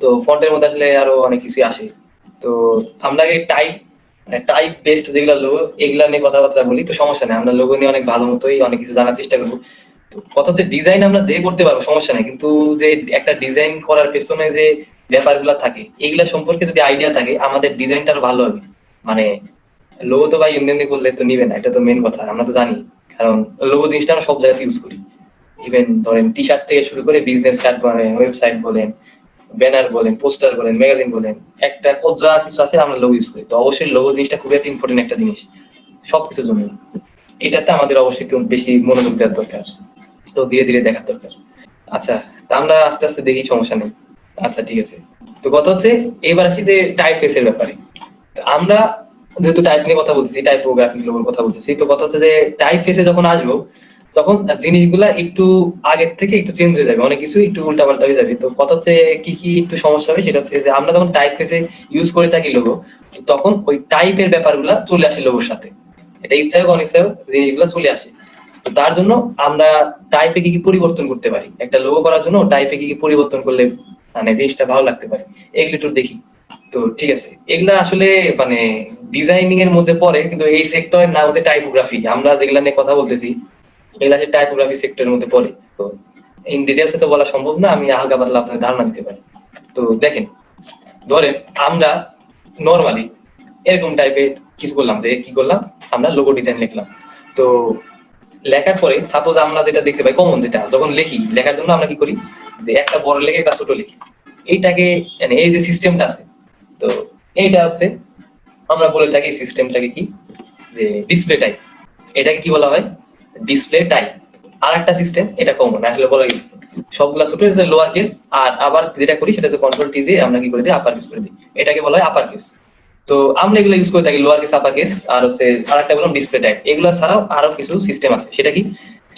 তো ফন্টের মধ্যে আসলে আরো অনেক কিছু আসে। তো আমরা টাইপ টাইপ বেসড যেগুলো লোগো এগুলা নিয়ে কথাবার্তা বলি, তো সমস্যা নেই, আমরা লোগো নিয়ে অনেক ভালো মতোই অনেক কিছু জানার চেষ্টা করবো। তো কথা হচ্ছে ডিজাইন আমরা দিয়ে করতে পারবো, সমস্যা নেই, কিন্তু যে একটা ডিজাইন করার পেছনে যে ব্যাপারগুলো থাকে এগুলা সম্পর্কে যদি আইডিয়া থাকে আমাদের ডিজাইনটা আরো ভালো হবে। মানে লোগো তো ভাই এমনি এমনি করলে তো নিবে না, এটা তো মেন কথা, আমরা তো জানি, কারণ লোগো জিনিসটা আমরা সব জায়গাতে ইউজ করি। ইভেন ধরেন টি শার্ট থেকে শুরু করে বিজনেস কার্ড বলেন, ওয়েবসাইট বলেন, ব্যানার বলেন, পোস্টার বলেন, ম্যাগাজিন বলেন, একটা যা কিছু আছে আমরা লোগো ইউজ করি। তো অবশ্যই লোগো জিনিসটা খুবই একটা ইম্পর্টেন্ট একটা জিনিস সবকিছুর জন্য, এটাতে আমাদের অবশ্যই একটু বেশি মনোযোগ দেওয়ার দরকার, তো ধীরে ধীরে দেখার দরকার। আচ্ছা, তা আমরা আস্তে আস্তে দেখি, সমস্যা নেই। আচ্ছা ঠিক আছে, তো কথা হচ্ছে এবার আসি যে টাইপ ফেসের ব্যাপারে। আমরা যেহেতু টাইপ নিয়ে কথা বলতেছি, টাইপোগ্রাফি গুলোর কথা বলতেছি, তো কথা হচ্ছে যে টাইপ ফেসে যখন আসবো তখন জিনিসগুলা একটু আগের থেকে একটু চেঞ্জ হয়ে যাবে, অনেক কিছু একটু উল্টাপাল্টা হয়ে যাবে। তো কথা হচ্ছে কি কি একটু সমস্যা হবে সেটা হচ্ছে যে আমরা যখন টাইপ ফেসে ইউজ করে থাকি লোগো, তখন ওই টাইপের ব্যাপারগুলা চলে আসে লোগোর সাথে, এটা ইচ্ছা হোক অনিচ্ছা হোক জিনিসগুলো চলে আসে। তো তার জন্য আমরা টাইপে কি কি পরিবর্তন করতে পারি, একটা লোগো করার জন্য টাইপে কি কি পরিবর্তন করলে মানে জিনিসটা ভালো লাগতে পারে, এগুলো একটু দেখি। তো ঠিক আছে, এগুলা আসলে মানে ডিজাইনিং এর মধ্যে পড়ে, কিন্তু এই সেক্টরের নাম হচ্ছে টাইপোগ্রাফি। আমরা যেগুলা নিয়ে কথা বলতেছি এগুলা হচ্ছে টাইপোগ্রাফি সেক্টরের মধ্যে পড়ে। তো ইন ডিটেলসে তো বলা সম্ভব না, আমি হালকা পাতলা আপনাদের ধারণা দিতে পারি। তো দেখেন, ধরেন আমরা নরমালি এরকম টাইপের কিছু করলাম, যে কি করলাম, আমরা লোগো ডিজাইন লিখলাম। তো লেখার পরে সাপোজ আমরা যেটা দেখতে পাই কমন, যেটা যখন লিখি, লেখার জন্য আমরা কি করি, যে একটা বড় লিখে একটা ছোট লিখি। এইটাকে মানে এই যে সিস্টেমটা আছে, তো এইটা হচ্ছে আমরা বলে থাকি সিস্টেমটাকে কি, যে ডিসপ্লে টাইপ। এটাকে কি বলা হয়, ডিসপ্লে টাইপ। আর একটা সিস্টেম, এটা কমন আসলে বলা গেছে সবগুলা ছোট হচ্ছে লোয়ার কেস, আর আবার যেটা করি সেটা হচ্ছে কন্ট্রোল টি দিয়ে আমরা কি করে দিই, আপার কেস করে দিই, এটাকে বলা হয় আপার কেস। তো আমরা এগুলো ইউজ করে থাকি লোয়ার কেস, আপার কেস, আর হচ্ছে আরেকটা বললাম ডিসপ্লে টাইপ। এগুলো ছাড়াও আরো কিছু সিস্টেম আছে, সেটা কি,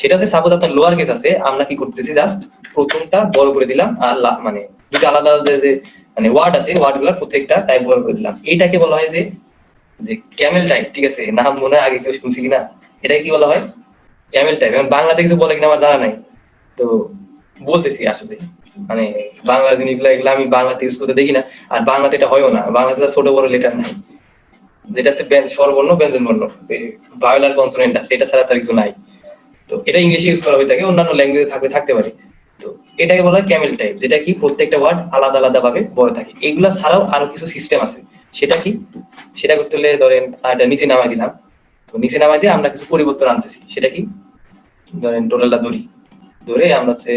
সেটা হচ্ছে সাপোজ আপনার লোয়ার কেস আছে, আমরা কি করতেছি জাস্ট প্রথমটা বড় করে দিলাম, আর মানে দুটো আলাদা আলাদা যে মানে ওয়ার্ড আছে, ওয়ার্ড গুলা প্রত্যেকটা টাইপ বড় করে দিলাম। এইটাকে বলা হয় যে যে ক্যামেল টাইপ। ঠিক আছে, নাম মনে হয় আগে কেউ শুনছি কিনা, এটাকে কি বলা হয়, ক্যামেল টাইপ। এখন বাংলাতে কিছু বলে কিনা আমার জানা নাই, তো বলতেছি আসলে মানে বাংলা জিনিসগুলো এগুলো আমি বাংলাতে ইউজ করতে দেখি না, আর বাংলাতে এটা হয়ও না, বাংলাতে ছোট বড় লেটার নাই, যেটা হচ্ছে স্বরবর্ণ ব্যঞ্জন বর্ণ, যে ভায়োলার কনসোনেন্ট আছে, এটা ছাড়া তার কিছু নাই। তো এটা ইংলিশে ইউজ করা হয়ে থাকে, অন্যান্য ল্যাঙ্গুয়েজে থাকতে পারে। তো এটাকে বলা হয় ক্যামেল টাইপ, যেটা কি প্রত্যেকটা ওয়ার্ড আলাদা আলাদা ভাবে বড় থাকে। এগুলা ছাড়াও আরো কিছু সিস্টেম আছে, সেটা কি, সেটা করতে হলে ধরেন এটা নিচে নামাই দিলাম। তো নিচে নামাই দিয়ে আমরা কিছু পরিবর্তন আনতেছি, সেটা কি, ধরেন টোটালটা ধরে আমরা হচ্ছে,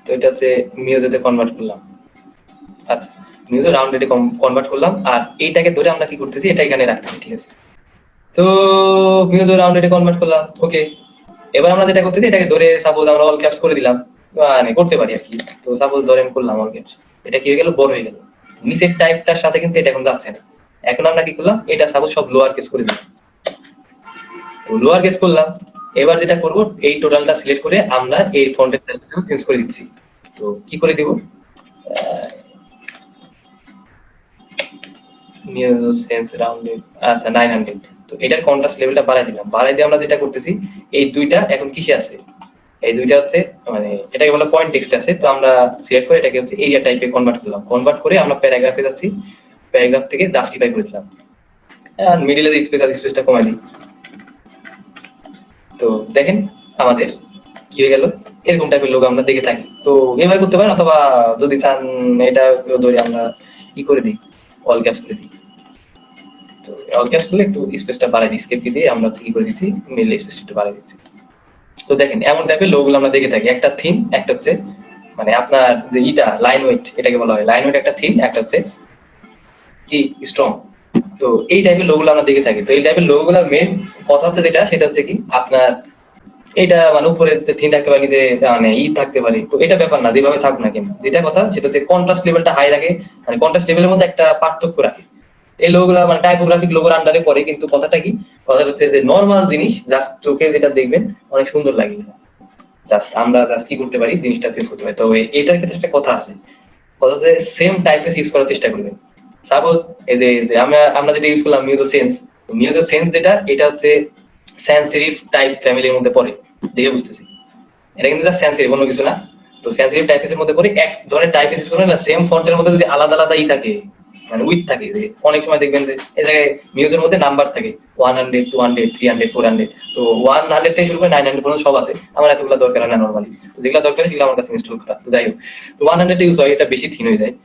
তো এটা হচ্ছে মিউজেতে কনভার্ট করলাম। আচ্ছা, মিউজে রাউন্ডেডে কনভার্ট করলাম, আর এইটাকে ধরে আমরা কি করতেছি, এটা এখানে রাখতেছি। ঠিক আছে, তো মিউজে রাউন্ডেডে কনভার্ট করলাম, ওকে। এবার আমরা যেটা করতেছি, এটাকে ধরে সাপোজ আমরা অল ক্যাপস করে দিলাম, মানে করতে পারি আর কি। তো সাপোজ ধরেন করলাম অল ক্যাপস, এটা কি হয়ে গেল, বড় হয়ে গেল। নিচের টাইপটার সাথে কিন্তু এটা এখন যাচ্ছে না। এখন আমরা কি করলাম, এটা সাপোজ সব লোয়ার কেস করে দিলাম, তো লোয়ার কেস করলাম। এবার যেটা করব, এই টোটালটা সিলেক্ট করে আমরা এই ফন্টের সাইজটাও চেঞ্জ করে দিচ্ছি। তো কি করে দিব, নিউ সেন্স রাউন্ডেড, আচ্ছা 900। তো এটার কন্ট্রাস্ট লেভেলটা বাড়াই দিলাম, বাড়াই দিয়ে আমরা যেটা করতেছি, এই দুইটা এখন কিসে আছে, এই দুইটা হচ্ছে মানে এটাকে বলে পয়েন্ট টেক্সট আছে। তো আমরা সিলেক্ট করে এটাকে হচ্ছে এরিয়া টাইপে কনভার্ট করলাম, কনভার্ট করে আমরা প্যারাগ্রাফে যাচ্ছি, প্যারাগ্রাফ থেকে জাস্টিফাই করে দিলাম, আর মিডলে যে স্পেস আছে স্পেসটা কমাই দিই। তো দেখেন আমাদের কি হয়ে গেল, এরকম টাইপের লোক আমরা দেখে থাকি। তো এভাবে করতে পারেন, অথবা যদি চান এটা ধরে আমরা কি করে দিই, অল ক্যাপস করে দিই। তো অল ক্যাপস করলে একটু স্পেসটা বাড়াই দিই, স্কেপ দিয়ে আমরা কি করে দিচ্ছি, মিডল স্পেসটা একটু বাড়াই দিচ্ছি। তো দেখেন এমন টাইপের লোকগুলো আমরা দেখে থাকি, একটা থিম, একটা হচ্ছে মানে আপনার যে ইটা লাইন ওয়েট, এটাকে বলা হয় লাইন ওয়েট, একটা থিম, একটা হচ্ছে কি স্ট্রং। তো এই টাইপের লোকগুলো আমরা দেখে থাকি। তো এই টাইপের লোকগুলোর মেন কথা হচ্ছে যেটা, সেটা হচ্ছে কি আপনার এটা মানে উপরে থিম থাকতে পারে, যে মানে থাকতে পারে। তো এটা ব্যাপার না, যেভাবে থাকুক না কেন, যেটা কথা সেটা হচ্ছে কন্ট্রাস্ট লেভেলটা হাই রাখে, মানে কন্ট্রাস্ট লেভেলের মধ্যে একটা পার্থক্য রাখে। এই লোকগুলা মানে টাইপোগ্রাফিক লোগোর আন্ডারে পড়ে, কিন্তু কথাটা কি, কথা হচ্ছে যে নর্মাল জিনিস জাস্ট চোখে যেটা দেখবেন অনেক সুন্দর লাগে, জাস্ট আমরা জাস্ট কি করতে পারি, জিনিসটা চেঞ্জ করতে পারি। তো এটার ক্ষেত্রে একটা কথা আছে, কথা হচ্ছে সেম টাইপের ইউজ করার চেষ্টা করবেন। সাপোজ এই যে আমরা যেটা ইউজ করলাম মিউজো সেন্স, মিউজো সেন্স যেটা, এটা হচ্ছে সেন্স সেরিফ টাইপ ফ্যামিলির মধ্যে পড়ে, দেখে বুঝতেছি এটা কিন্তু জাস্ট সেন্স সেরিফ, অন্য কিছু না। তো সেন্স সেরিফ টাইপের মধ্যে পড়ে, এক ধরনের টাইপ ইউজ করবেন না, সেম ফন্টের মধ্যে যদি আলাদা আলাদা থাকে, মানে উইথ থাকে, যে অনেক সময় দেখবেন যে এই জায়গায় মিউজের মধ্যে নাম্বার থাকে 100 200 300 400। তো 100 থেকে শুরু করে 900 পর্যন্ত সব আছে, আমার এতগুলো দরকার হয় না নরমালি, যেগুলো দরকার সেগুলো আমার কাছে ইনস্টল করা। তো যাই হোক, তো 100 ইউজ হয়, এটা বেশি থিন হয়ে যায়।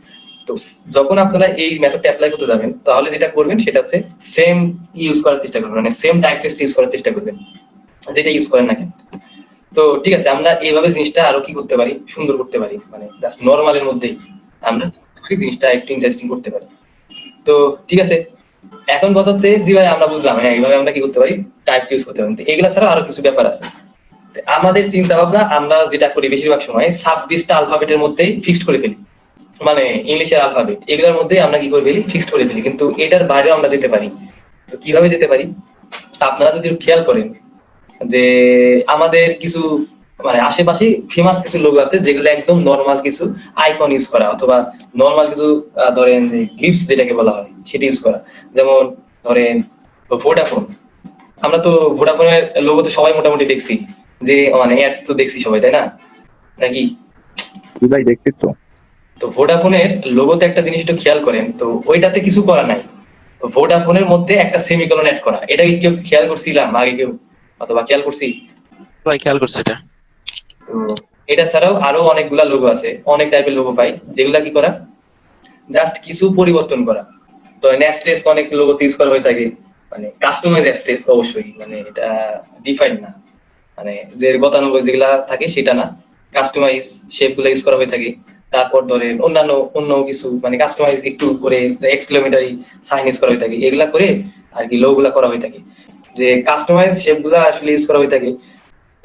তো যখন আপনারা এই মেথডটা অ্যাপ্লাই করতে যাবেন, তাহলে যেটা করবেন সেটা হচ্ছে সেম ইউজ করার চেষ্টা করবেন, মানে সেম টাইপ টেক্সট ইউজ করার চেষ্টা করবেন, যেটা ইউজ করেন না কেন। তো ঠিক আছে, আমরা এইভাবে জিনিসটা আরো কি করতে পারি, সুন্দর করতে পারি, মানে জাস্ট নরমালের মধ্যেই আমরা জিনিসটা একটু ইন্টারেস্টিং করতে পারি। তো ঠিক আছে, এখন কথা হচ্ছে জি ভাই আমরা বুঝলাম, হ্যাঁ এইভাবে আমরা কি করতে পারি, টাইপ ইউজ করতে পারি। এগুলা ছাড়া আরো কিছু ব্যাপার আছে। আমাদের চিন্তা ভাবনা আমরা যেটা করি বেশিরভাগ সময় 26টা আলফাবেটের মধ্যেই ফিক্সড করে ফেলি, মানে ইংলিশের অ্যালফাবেট, এগুলোর মধ্যে আমরা কি করে ফেলি, ফিক্সড করে ফেলি। কিন্তু এটার বাইরেও আমরা যেতে পারি। তো কিভাবে যেতে পারি, আপনারা যদি খেয়াল করেন যে আমাদের কিছু মানে আশেপাশে ফেমাস কিছু লোক আছে যেগুলো একদম নর্মাল কিছু আইকন ইউজ করা, অথবা নর্মাল কিছু ধরেন গ্লিপস যেটাকে বলা হয় সেটা ইউজ করা। যেমন ধরেন ভোডাফোন, আমরা তো ভোডাফোনের লোগো তো সবাই মোটামুটি দেখছি, যে মানে অ্যাড তো দেখছি সবাই, তাই না নাকি? জি ভাই দেখছি তো। তো ভোডাফোনের লোগোতে একটা জিনিস একটু খেয়াল করেন, তো ওইটাতে কিছু করা নাই, তো ভোডাফোনের মধ্যে একটা সেমিকোলন অ্যাড করা, এটা কি কেউ খেয়াল করছিলাম আগে কেউ, অথবা খেয়াল করছি? ভাই খেয়াল করছি এটা। তো এটা ছাড়াও আরো অনেকগুলা লোগো আছে, অনেক টাইপের লোগো পাই, যেগুলা কি করা, জাস্ট কিছু পরিবর্তন করা। তো নেক্সটেস অনেক লোগো ইউজ করা হয়ে থাকে, মানে কাস্টমাইজ নেক্সটেস অবশ্যই, মানে এটা ডিফাইন না, মানে যে গতানুগতিক যেগুলা থাকে সেটা না, কাস্টমাইজ শেপ গুলা ইউজ করা হয়ে থাকে। তারপর ধরেন অন্যান্য অন্য কিছু মানে কাস্টমাইজ একটু করে এক্সক্লেমেটরি সাইন ইউজ করা হয়ে থাকে, এগুলা করে আর কি লোগো গুলা করা হয়ে থাকে, যে কাস্টমাইজ শেপ গুলা আসলে ইউজ করা হয়ে থাকে।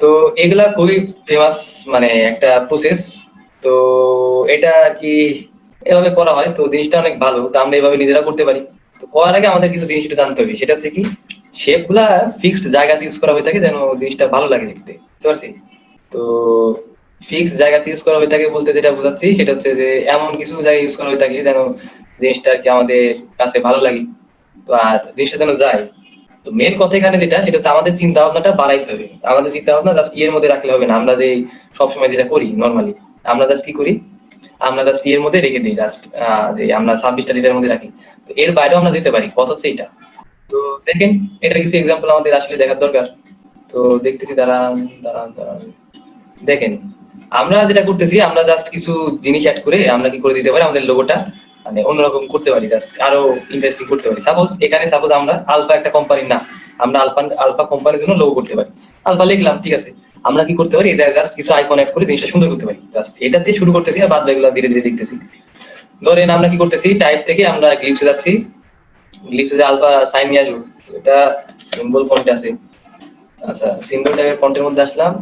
তো এগুলা খুবই ফেমাস মানে একটা প্রসেস। তো এটা আর কি এভাবে করা হয়, তো জিনিসটা অনেক ভালো, তো আমরা এভাবে নিজেরা করতে পারি। তো করার আগে আমাদের কিছু জিনিস একটু জানতে হবে, সেটা হচ্ছে কি, শেপ গুলা ফিক্সড জায়গাতে ইউজ করা হয়ে থাকে যেন জিনিসটা ভালো লাগে দেখতে, বুঝতে পারছি? তো ফিক্স জায়গাতে ইউজ করা হয়ে থাকে বলতে যেটা বোঝাচ্ছি সেটা হচ্ছে যে এমন কিছু জায়গায় ইউজ করা হয়ে থাকে যেন জিনিসটা আর কি আমাদের কাছে ভালো লাগে, তো আর জিনিসটা যেন যায়। তো মেন কথা এখানে যেটা সেটা হচ্ছে আমাদের চিন্তা ভাবনাটা বাড়াইতে হবে। আমাদের চিন্তা ভাবনা জাস্ট ইয়ের মধ্যে রাখলে হবে না, আমরা যে সবসময় যেটা করি নর্মালি, আমরা জাস্ট কি করি, আমরা জাস্ট ইয়ের মধ্যে রেখে দিই, জাস্ট যে আমরা 26টা লিটারের মধ্যে রাখি। তো এর বাইরেও আমরা যেতে পারি, কথা হচ্ছে এটা। তো দেখেন, এটা কিছু এক্সাম্পল আমাদের আসলে দেখার দরকার। তো দেখতেছি, দাঁড়ান দাঁড়ান দাঁড়ান, দেখেন আমরা যেটা করতেছি, আমরা জাস্ট কিছু জিনিস অ্যাড করে আমরা কি করে দিতে পারি, আমাদের লোগোটা মানে অন্যরকম করতে পারি, জাস্ট আরো ইন্টারেস্টিং করতে পারি। সাপোজ আমরা আলফা একটা কোম্পানি না, আমরা আলফা কোম্পানির জন্য লোগো করতে পারি, আলফা লিখলাম, ঠিক আছে। আমরা কি করতে পারি, জাস্ট কিছু আইকন অ্যাড করে জিনিসটা সুন্দর করতে পারি, জাস্ট এটা দিয়ে শুরু করতেছি, আর বাদ বাকিগুলো ধীরে ধীরে দেখতেছি। ধরেন আমরা কি করতেছি, টাইপ থেকে আমরা গ্লিপসে যাচ্ছি, গ্লিপসে যে আলফা সাইন নিয়ে আসবো, এটা সিম্বল ফন্টে আছে। আচ্ছা, সিম্বল টাইপের ফন্টের মধ্যে আসলাম,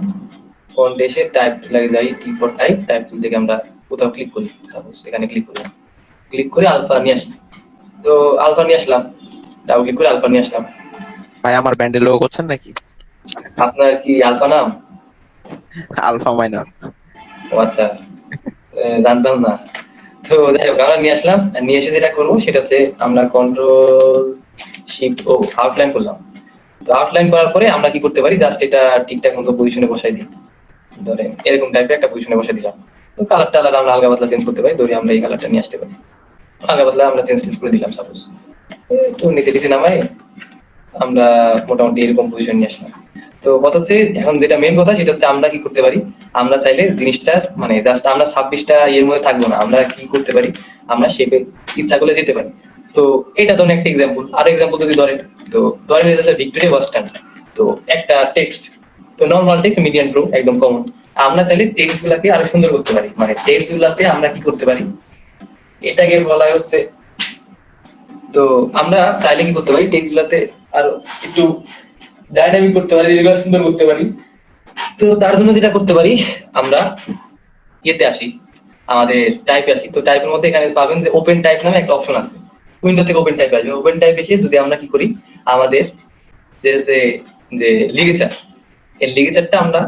ফন্ট এসে টাইপ লাগে যাই, কি ফর টাইপ, টাইপ টুল থেকে আমরা কোথাও ক্লিক করি, সাপোজ এখানে ক্লিক করলাম, ক্লিক করে আলফা নিয়ে আসি। তো আলফা নিয়ে আসলাম, ডাবল ক্লিক করে আলফা নিয়ে আসলাম। ভাই আমার ব্যান্ডের লোগো করছেন নাকি? আপনার কি আলফা নাম? Alpha minor. ও আচ্ছা, জানতাম না। তো যাই হোক, আমরা নিয়ে আসলাম, আর নিয়ে এসে যেটা করবো সেটা হচ্ছে আমরা কন্ট্রোল শিফট ও আউটলাইন করলাম। তো আউটলাইন করার পরে আমরা কি করতে পারি, জাস্ট এটা ঠিকঠাক মতো পজিশনে বসাই দিই, ধরেন এরকম টাইপের একটা পজিশনে বসাই দিলাম। তো কালারটা আলাদা আমরা হালকা পাতলা চেঞ্জ করতে পারি, ধরি আমরা এই কালারটা নিয়ে আসতে পারি, হালকা পাতলা আমরা চেঞ্জ করে দিলাম, সাপোজ একটু নিচে নিচে নামাই আমরা মোটামুটি এরকম পজিশন নিয়ে আসলাম। তো কথা হচ্ছে এখন যেটা মেন কথা সেটা হচ্ছে আমরা কি করতে পারি, আমরা চাইলে জিনিসটার মানে জাস্ট আমরা 26টা এর মধ্যে থাকবো না, আমরা কি করতে পারি, আমরা শেপে ইচ্ছা করলে যেতে পারি। তো এটা ধরেন একটা এক্সাম্পল, আরো এক্সাম্পল যদি ধরেন, তো ধরেন এটা হচ্ছে ভিক্টোরিয়া বাস স্ট্যান্ড, তো একটা টেক্সট, তো নর্মাল টেক্সট মিডিয়াম প্রো একদম কমন, আমরা চাইলে টেক্সট গুলাকে আরো সুন্দর করতে পারি, মানে টেক্সট গুলাতে আমরা কি করতে পারি, এটাকে বলা হচ্ছে, তো আমরা চাইলে কি করতে পারি, টেক্সট গুলাতে আরো একটু ডাইনামিক করতে পারি, যেগুলো সুন্দর করতে পারি। তো তার জন্য যেটা করতে পারি, আমরা ইয়েতে আসি, আমাদের টাইপে আসি। তো টাইপের মধ্যে এখানে পাবেন যে ওপেন টাইপ নামে একটা অপশন আছে, উইন্ডো থেকে ওপেন টাইপ আসবে। ওপেন টাইপ এসে যদি আমরা কি করি, আমাদের যে যে লিগেচার, এই লিগেচারটা আমরা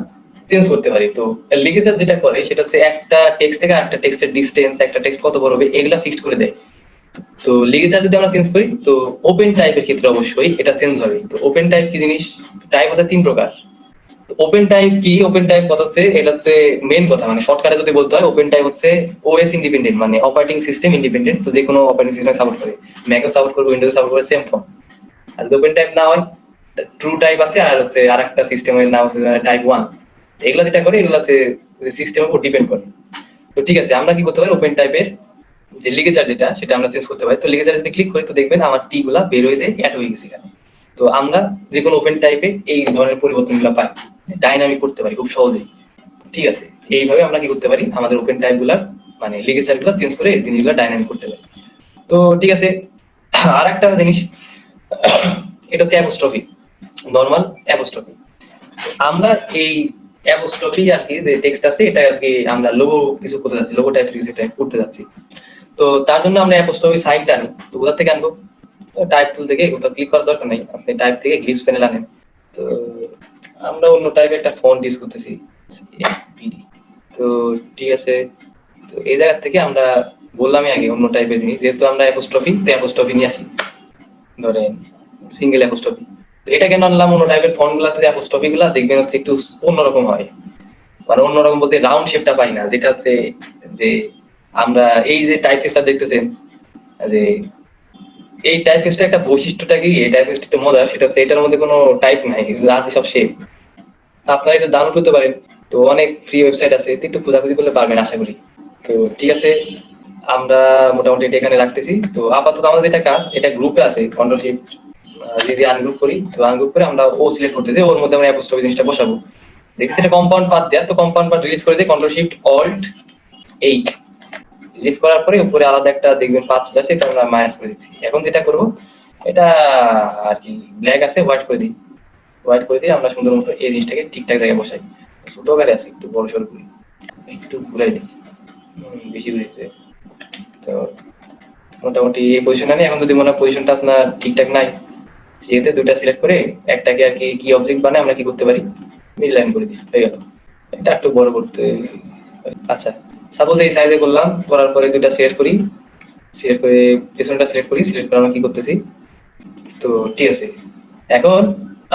চেঞ্জ করতে পারি। তো লিগেচার যেটা করে সেটা হচ্ছে একটা টেক্সট থেকে একটা টেক্সটের ডিসটেন্স, একটা টেক্সট কত বড় হবে, এগুলা ফিক্সড করে দেয়। তো লিগেচার যদি আমরা চেঞ্জ করি, তো ওপেন টাইপের ক্ষেত্রে অবশ্যই এটা চেঞ্জ হবে। তো ওপেন টাইপ কি জিনিস, টাইপ আছে 3 প্রকার। ওপেন টাইপ কি, ওপেন টাইপ কথা হচ্ছে এটা হচ্ছে মেন কথা, মানে শর্টকাটে যদি বলতে হয়, ওপেন টাইপ হচ্ছে ওএস ইন্ডিপেন্ডেন্ট, মানে অপারেটিং সিস্টেম ইন্ডিপেন্ডেন্ট। তো যে কোনো অপারেটিং সিস্টেম সাপোর্ট করে, ম্যাকও সাপোর্ট করবে, উইন্ডোজ সাপোর্ট করে, সেম ফর্ম। আর যদি ওপেন টাইপ না হয়, ট্রু টাইপ আছে, আর হচ্ছে আরেকটা সিস্টেমের নাম হচ্ছে টাইপ 1। এগুলা যেটা করে, এগুলো হচ্ছে সিস্টেমের উপর ডিপেন্ড করে। তো ঠিক আছে, আমরা কি করতে পারি, ওপেন টাইপের যে লিগেচার যেটা সেটা আমরা চেঞ্জ করতে পারি। তো লিগেচার যদি ক্লিক করি, তো দেখবেন আমার টি গুলা বের হয়ে যায়, অ্যাড হয়ে গেছে এখানে। তো আমরা যে কোনো ওপেন টাইপে এই ধরনের পরিবর্তনগুলো পাই, ডাইনামিক করতে পারি খুব সহজেই। ঠিক আছে, এইভাবে আমরা কি করতে পারি, আমাদের ওপেন টাইপ গুলা মানে লিগেচার গুলা চেঞ্জ করে জিনিসগুলো ডাইনামিক করতে পারি। তো ঠিক আছে, আর একটা জিনিস, এটা হচ্ছে অ্যাপোস্ট্রফি, নরমাল অ্যাপোস্ট্রফি। আমরা এই অ্যাপোস্ট্রফি আর কি যে টেক্সট আছে, এটা আর কি আমরা লোগো কিছু করতে যাচ্ছি, লোগো টাইপ কিছু টাইপ করতে যাচ্ছি। তো তার জন্য আমরা অ্যাপোস্ট্রফি সাইনটা আনি। তো কোথা থেকে আনবো? তো টাইপ টুল থেকে কোথাও ক্লিক করার দরকার নেই, আপনি টাইপ থেকে গ্লিপস প্যানেল আনেন। তো আমরা অন্য টাইপের একটা ফন্ট ইউজ করতেছি, FPD। তো ঠিক আছে, তো এই জায়গা থেকে আমরা বললামই আগে অন্য টাইপের জিনিস, যেহেতু আমরা অ্যাপোস্ট্রফি, তো অ্যাপোস্ট্রফি নিয়ে আসি, ধরেন সিঙ্গেল অ্যাপোস্ট্রফি। তো এটা কেন আনলাম? অন্য টাইপের ফন্ট গুলাতে অ্যাপোস্ট্রফি গুলা দেখবেন হচ্ছে একটু অন্যরকম হয়, মানে অন্যরকম বলতে রাউন্ড শেপটা পাই না, যেটা হচ্ছে যে আমরা এই যে টাইপফেসটা দেখতেছেন, যে এই টাইপফেসটা একটা বৈশিষ্ট্যটা কি, এই টাইপফেসটা একটু মজা, সেটা হচ্ছে এটার মধ্যে কোনো টাইপ নাই, যা আছে সব শেপ। আপনারা এটা ডাউনলোড করতে পারেন, তো অনেক ফ্রি ওয়েবসাইট আছে, তো একটু খোঁজাখুঁজি করলে পারবেন আশা করি। তো ঠিক আছে, আমরা মোটামুটি এটা এখানে রাখতেছি। তো আপাতত আমাদের যেটা কাজ, এটা গ্রুপে আছে, কন্ট্রোল শিফট যদি আনগ্রুপ করি, তো আনগ্রুপ করে আমরা ও সিলেক্ট করতেছি, ওর মধ্যে আমরা অ্যাপোস্ট্রফি জিনিসটা বসাবো। দেখছি এটা কম্পাউন্ড পাথ দেয়া, তো কম্পাউন্ড পাথ রিলিজ করে দিয়ে কন্ট্রোল শিফট অল্ট 8 রিলিজ করার পরে উপরে আলাদা একটা দেখবেন পাথ চলে আসে, এটা আমরা মাইনাস করে দিচ্ছি। এখন যেটা করব, এটা আর কি ব্ল্যাক আছে, হোয়াইট করে দিই। হোয়াইট করে দিয়ে আমরা সুন্দর মতো এই জিনিসটাকে ঠিকঠাক জায়গায় বসাই। ছোট আকারে আছে, একটু বড় সড় করি, একটু ঘুরাই দিই, বেশি ঘুরেছে। তো মোটামুটি এই পজিশন আনি। এখন যদি মনে হয় পজিশনটা আপনার ঠিকঠাক নাই, সেক্ষেত্রে দুইটা সিলেক্ট করে একটাকে আর কি কি অবজেক্ট বানায় আমরা কি করতে পারি, মিড লাইন করে দিই, হয়ে গেল। এটা একটু বড় করতে, আচ্ছা সাপোজ এই সাইজে করলাম, করার পরে দুইটা সিলেক্ট করি, সিলেক্ট করে পেছনটা সিলেক্ট করি, সিলেক্ট করে আমরা কি করতেছি। তো ঠিক আছে, এখন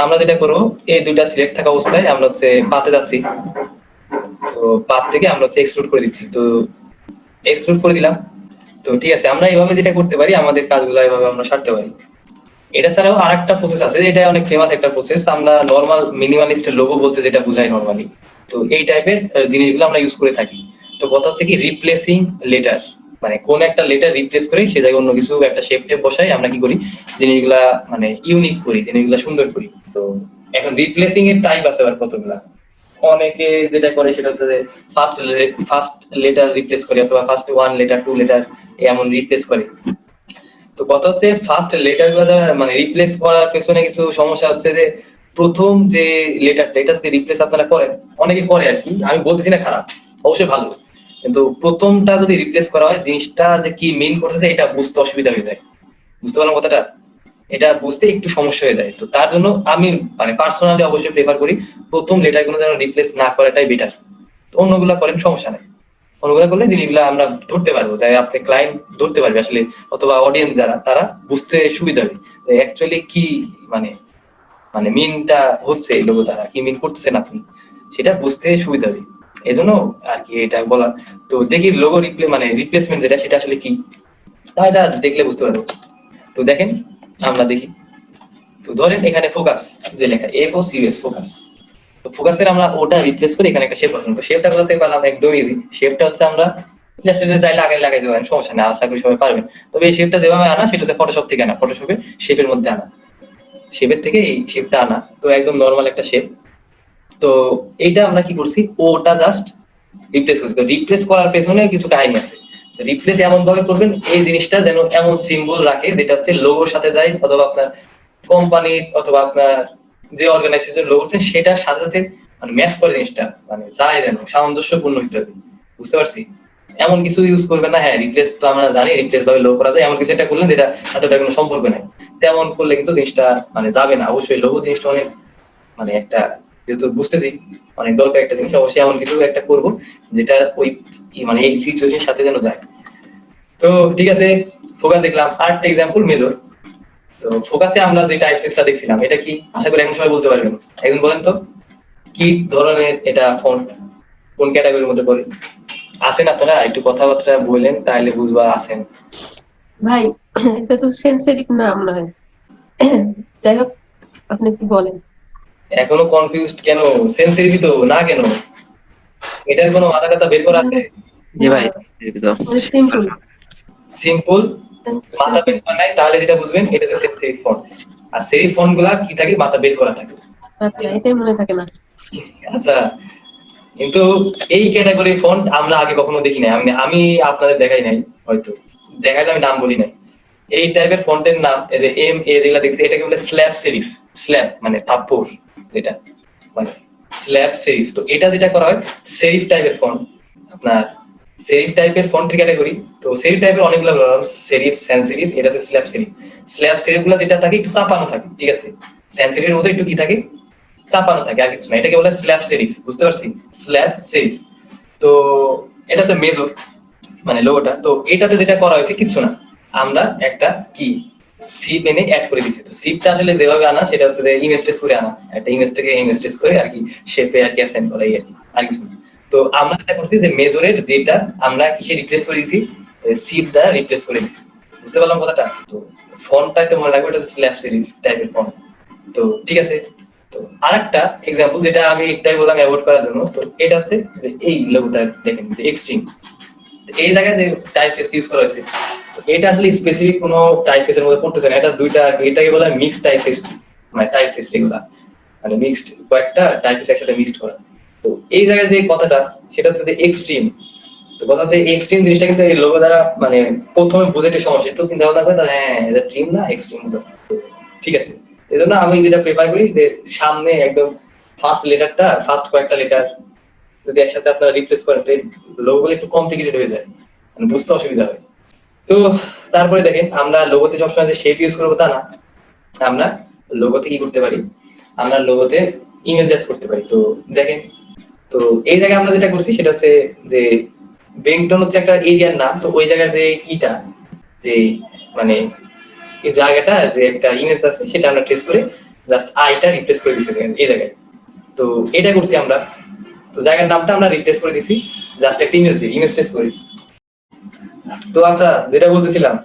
আমরা যেটা করবো, এই দুইটা সিলেক্ট থাকা অবস্থায় আমরা হচ্ছে পাতে যাচ্ছি। তো পাত থেকে আমরা হচ্ছে এক্সক্লুড করে দিচ্ছি। তো এক্সক্লুড করে দিলাম। তো ঠিক আছে, আমরা এইভাবে যেটা করতে পারি, আমাদের কাজগুলো এইভাবে আমরা সারতে পারি। এটা ছাড়াও আরেকটা প্রসেস আছে, এটা অনেক ফেমাস একটা প্রসেস, আমরা নরমাল মিনিমালিস্ট লোগো বলতে যেটা বোঝাই নরমালি। তো এই টাইপের জিনিসগুলো আমরা ইউজ করে থাকি। তো কথা হচ্ছে কি, রিপ্লেসিং লেটার, মানে কোন একটা লেটার রিপ্লেস করে সে জায়গায় অন্য কিছু একটা শেপ টেপ বসাই, আমরা কি করি, জিনিসগুলা মানে ইউনিক করি, জিনিসগুলা সুন্দর করি। তো এখন রিপ্লেসিং এর টাইপ আছে আবার কতগুলা। অনেকে যেটা করে সেটা হচ্ছে যে ফার্স্ট লেটার রিপ্লেস করে, অথবা ফার্স্ট 1 লেটার 2 লেটার এমন রিপ্লেস করে। তো কথা হচ্ছে ফার্স্ট লেটার গুলো মানে রিপ্লেস করার পেছনে কিছু সমস্যা হচ্ছে যে, প্রথম যে লেটারটা এটা যদি রিপ্লেস আপনারা করেন, অনেকে করে আর কি, আমি বলতেছি না খারাপ, অবশ্যই ভালো, কিন্তু প্রথমটা যদি রিপ্লেস করা হয়, জিনিসটা যে কি মিন করতেছে এটা বুঝতে অসুবিধা হয়ে যায়। বুঝতে পারলাম কথাটা? এটা বুঝতে একটু সমস্যা হয়ে যায়। তো তার জন্য আমি মানে পার্সোনালি অবশ্যই প্রেফার করি প্রথম লেটার গুলো যেন রিপ্লেস না করাটাই বেটার। তো অন্যগুলো করেন সমস্যা নেই, অনুবাদ করলে জিনিসগুলো আমরা ধরতে পারবো, যাই আপনি ক্লায়েন্ট ধরতে পারবে আসলে, অথবা অডিয়েন্স যারা, তারা বুঝতে সুবিধা হবে অ্যাকচুয়ালি কি মানে মানে মিনটা হচ্ছে, এই লোগো দ্বারা কি মিন করতেছেন আপনি, সেটা বুঝতে সুবিধা হবে। এই জন্য আর কি এটা বলা। তো দেখি লোগো রিপ্লেসমেন্ট যেটা, সেটা আসলে কি, তা এটা দেখলে বুঝতে পারবো। তো দেখেন, আমরা দেখি। তো ধরেন এখানে ফোকাস যে লেখা, FOCUS ফোকাস। তো ফোকাসের আমরা ওটা রিপ্লেস করে এখানে একটা শেপ বসাবো। তো শেপটা কোথা থেকে পেলাম? একদম ইজি। শেপটা হচ্ছে আমরা ইলাস্ট্রেটরে চাইলে আগে লাগাইতে পারেন, সমস্যা নেই, আশা করি সবাই পারবেন। তবে এই শেপটা যেভাবে আনা, সেটা হচ্ছে ফটোশপ থেকে আনা, ফটোশপে শেপের মধ্যে আনা, শেপের থেকে এই শেপটা আনা। তো একদম নর্মাল একটা শেপ। তো এইটা আমরা কি করছি, ওটা জাস্ট রিপ্লেস করছি। তো রিপ্লেস করার পেছনে কিছু কাহিনী আছে। রিপ্লেস এমন ভাবে করবেন, এই জিনিসটা যেন এমন সিম্বল রাখে যেটা হচ্ছে লোগোর সাথে যায়, অথবা আপনার কোম্পানির অথবা আপনার যে অর্গানাইজেশন লোগো করছেন সেটার সাথে সাথে মানে ম্যাচ করে জিনিসটা, মানে যায় যেন সামঞ্জস্যপূর্ণ হতে হবে। বুঝতে পারছি? এমন কিছু ইউজ করবেন না, হ্যাঁ রিপ্লেস তো আমরা জানি রিপ্লেস ভাবে লোগো করা যায়, এমন কিছু একটা করলেন যেটা সাথে ওটার কোনো সম্পর্ক নেই, তেমন করলে কিন্তু জিনিসটা মানে যাবে না। অবশ্যই লোগো জিনিসটা অনেক মানে একটা, যেহেতু বুঝতেছি অনেক দরকার একটা জিনিস, অবশ্যই এমন কিছু একটা করব যেটা ওই মানে এই সিচুয়েশনের সাথে যেন যায়। তো ঠিক আছে, ফোকাস দেখলাম। আরেকটা এক্সাম্পল মেজর। তো ফোকাসে আমরা যে টাইপফেসটা দেখছিলাম, এটা কি আশা করি এখন সবাই বলতে পারবেন। একজন বলেন তো কি ধরনের এটা ফন্ট, কোন ক্যাটাগরির মধ্যে পড়ে? আছেন আপনারা? একটু কথাবার্তা বললেন তাহলে বুঝবা আছেন। ভাই এটা তো সেন্সিটিভ না মনে হয়। যাই হোক, আপনি কি বলেন? এখনো কনফিউজড কেন? সেন্সিটিভ তো না কেন? এটার কোনো মাথা ব্যথা বের করা আছে? জি ভাই, সিম্পল সিম্পল মাথা বের করা নাই, তাহলে যেটা বুঝবেন এটা হচ্ছে সেরিফ ফন্ট। আর সেরিফ ফন্ট গুলা কি থাকে, মাথা বের করা থাকে। আচ্ছা, এটাই মনে থাকে না। আচ্ছা, কিন্তু এই ক্যাটাগরির ফন্ট আমরা আগে কখনো দেখি নাই। আমি আপনাদের দেখাই নাই, হয়তো দেখাইলে আমি নাম বলি নাই। এই টাইপের ফন্টের নাম এই যে MA যেগুলা দেখছি, এটাকে বলে স্ল্যাব সেরিফ। স্ল্যাব মানে থাপ্পড়, যেটা মানে স্ল্যাব সেরিফ। তো এটা যেটা করা হয় সেরিফ টাইপের ফন্ট, আপনার সেরিফ টাইপের ফন্টের ক্যাটাগরি। তো সেরিফ টাইপের অনেকগুলো সেরিফ, স্যান্স সেরিফ, এটা হচ্ছে স্ল্যাব সেরিফ। স্ল্যাব সেরিফ গুলো যেটা থাকে একটু চাপানো থাকে, ঠিক আছে, স্যান্স সেরিফের মধ্যে একটু কি থাকে, চাপানো থাকে, আর কিছু না, এটাকে বলে স্ল্যাব সেরিফ, বুঝতে পারছি, স্ল্যাব সেরিফ। তো এটা হচ্ছে মেজর মানে লোগোটা। তো এটাতে যেটা করা হয়েছে কিছু না, আমরা একটা কি সিপ এনে অ্যাড করে দিচ্ছি। তো সিপটা আসলে যেভাবে আনা সেটা হচ্ছে যে ইমেজ টেস্ট করে আনা, একটা ইমেজ থেকে ইমেজ টেস্ট করে আর কি শেপে আর কি অ্যাসাইন করা, এই আর কি, আর কিছু না। তো আমরা যেটা করছি যে মেজরের যেটা আমরা কিসে রিপ্লেস করে দিয়েছি, সিপ দ্বারা রিপ্লেস করে দিয়েছি, বুঝতে পারলাম কথাটা? তো ফন্টটা একটু মনে রাখবে, এটা হচ্ছে স্ল্যাব সেরিফ টাইপের ফন্ট। তো ঠিক আছে, তো আরেকটা এক্সাম্পল যেটা আমি একটাই বললাম অ্যাভয়েড করার জন্য, তো এটা হচ্ছে যে এই লোগোটা দেখেন যে এক্সট্রিম, এই জায়গায় যে টাইপফেস ইউজ করা হয়েছে, তো এটা আসলে স্পেসিফিক কোনো টাইপফেসের মধ্যে পড়তেছে না, এটা দুইটা, এটাকে বলা হয় মিক্সড টাইপফেস, মানে টাইপফেস এগুলা মানে মিক্সড, কয়েকটা টাইপফেস একসাথে মিক্সড করা। তো এই জায়গায় যে কথাটা সেটা হচ্ছে যে এক্সট্রিম। তো কথা হচ্ছে এক্সট্রিম জিনিসটা কিন্তু এই লোগো দ্বারা মানে প্রথমে বুঝাতে সমস্যা, একটু চিন্তা ভাবনা করে হ্যাঁ এটা ট্রিম না এক্সট্রিম বোঝাচ্ছে, ঠিক আছে। এই জন্য আমি যেটা প্রেফার করি যে সামনে একদম ফার্স্ট লেটারটা, ফার্স্ট কয়েকটা লেটার যদি একসাথে আপনারা রিপ্লেস করেন তো লোগোগুলো একটু কমপ্লিকেটেড হয়ে যায়, মানে বুঝতে অসুবিধা হয়। তো তারপরে দেখেন আমরা লোগোতে সবসময় যে শেপ ইউজ করবো তা না, আমরা লোগোতে কি করতে পারি, আমরা লোগোতে ইমেজ অ্যাড করতে পারি। তো দেখেন, তো এই জায়গায় আমরা যেটা করছি সেটা হচ্ছে যে বেংটন হচ্ছে একটা এরিয়ার নাম, তো ওই জায়গার যে ইটা যে মানে এই জায়গাটা যে একটা ইমেজ আছে সেটা আমরা ট্রেস করে জাস্ট আইটা রিপ্লেস করে দিচ্ছি এই জায়গায়। তো এটা করছি আমরা, তো জায়গার নামটা আমরা রিপ্লেস করে দিছি জাস্ট একটা ইমেজ দিয়ে, ইমেজ ট্রেস করি। তো আচ্ছা, যেটা বলতেছিলাম,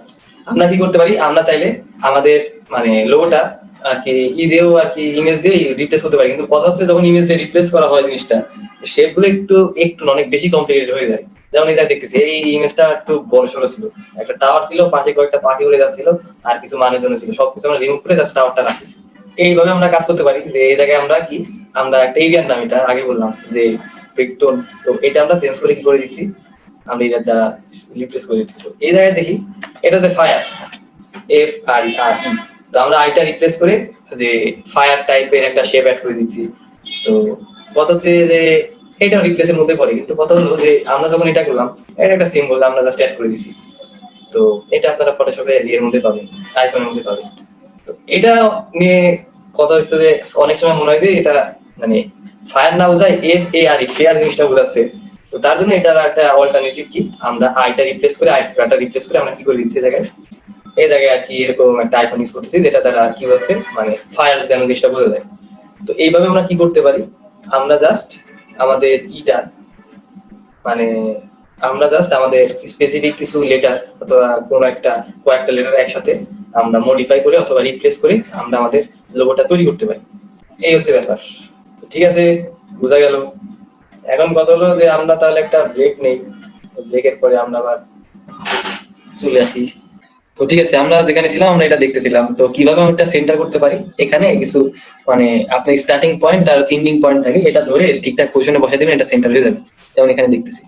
আমরা কি করতে পারি, আমরা চাইলে আমাদের মানে লোগোটা আর কি ই দিয়েও আর কি ইমেজ দিয়ে রিপ্লেস করতে পারি, কিন্তু কথা হচ্ছে যখন ইমেজ দিয়ে রিপ্লেস করা হয় জিনিসটা শেপ গুলো একটু একটু অনেক বেশি কমপ্লিকেটেড হয়ে যায়। যেমন এটা দেখতেছি এই ইমেজটা একটু বড় সড়ো ছিল, একটা টাওয়ার ছিল, পাশে কয়েকটা পাখি উড়ে যাচ্ছিল আর কিছু মানুষজন ছিল, সবকিছু আমরা রিমুভ করে জাস্ট টাওয়ারটা রাখতেছি। এইভাবে আমরা কাজ করতে পারি যে এই জায়গায় আমরা কি, আমরা একটা এরিয়ার নাম, এটা আগে বললাম যে বেংটন, তো এটা আমরা চেঞ্জ করে কি করে দিচ্ছি, আমরা এটার দ্বারা রিপ্লেস করে দিচ্ছি। তো এই জায়গায় দেখি এটা যে ফায়ার, এফ আর আর ই, তো আমরা আইটা রিপ্লেস করে যে ফায়ার টাইপের একটা শেপ অ্যাড করে দিচ্ছি। তো কথা হচ্ছে যে এটা রিপ্লেসের মধ্যে পড়ে, কিন্তু কথা হলো যে আমরা যখন এটা করলাম এটা একটা সিম্বল আমরা জাস্ট অ্যাড করে দিচ্ছি। তো এটা আপনারা ফটোশপে এর মধ্যে পাবেন, আইকনের মধ্যে পাবেন। তো এটা নিয়ে কথা হচ্ছে যে অনেক সময় মনে হয় যে এটা মানে ফায়ার না বোঝায় এফ এ আর ফেয়ার জিনিসটা বোঝাচ্ছে। তো তার জন্য এটা একটা অল্টারনেটিভ কি, আমরা আইটা রিপ্লেস করে আইটা রিপ্লেস করে আমরা কি করে দিচ্ছি জায়গায়, এই জায়গায় আর কি এরকম একটা আইকন ইউজ করতেছি যেটা দ্বারা কি হচ্ছে মানে ফায়ার যেন জিনিসটা বোঝা যায়। তো এইভাবে আমরা কি করতে পারি, আমরা জাস্ট আমাদের ইটা মানে আমরা জাস্ট আমাদের স্পেসিফিক কিছু লেটার অথবা কোনো একটা কয়েকটা লেটার একসাথে আমরা মডিফাই করে অথবা রিপ্লেস করে আমরা আমাদের লোগোটা তৈরি করতে পারি, এই হচ্ছে ব্যাপার। ঠিক আছে, বোঝা গেল। এখন কথা হলো যে আমরা তাহলে একটা ব্রেক নেই, ব্রেকের পরে আমরা আবার চলে আসি। তো ঠিক আছে, আমরা যেখানে ছিলাম আমরা এটা দেখতেছিলাম, তো কিভাবে আমরা এটা সেন্টার করতে পারি, এখানে কিছু মানে আপনার স্টার্টিং পয়েন্ট আর এন্ডিং পয়েন্ট থাকে, এটা ধরে ঠিকঠাক পজিশনে বসাই দিবেন, এটা সেন্টার হয়ে যাবে, যেমন এখানে দেখতেছি।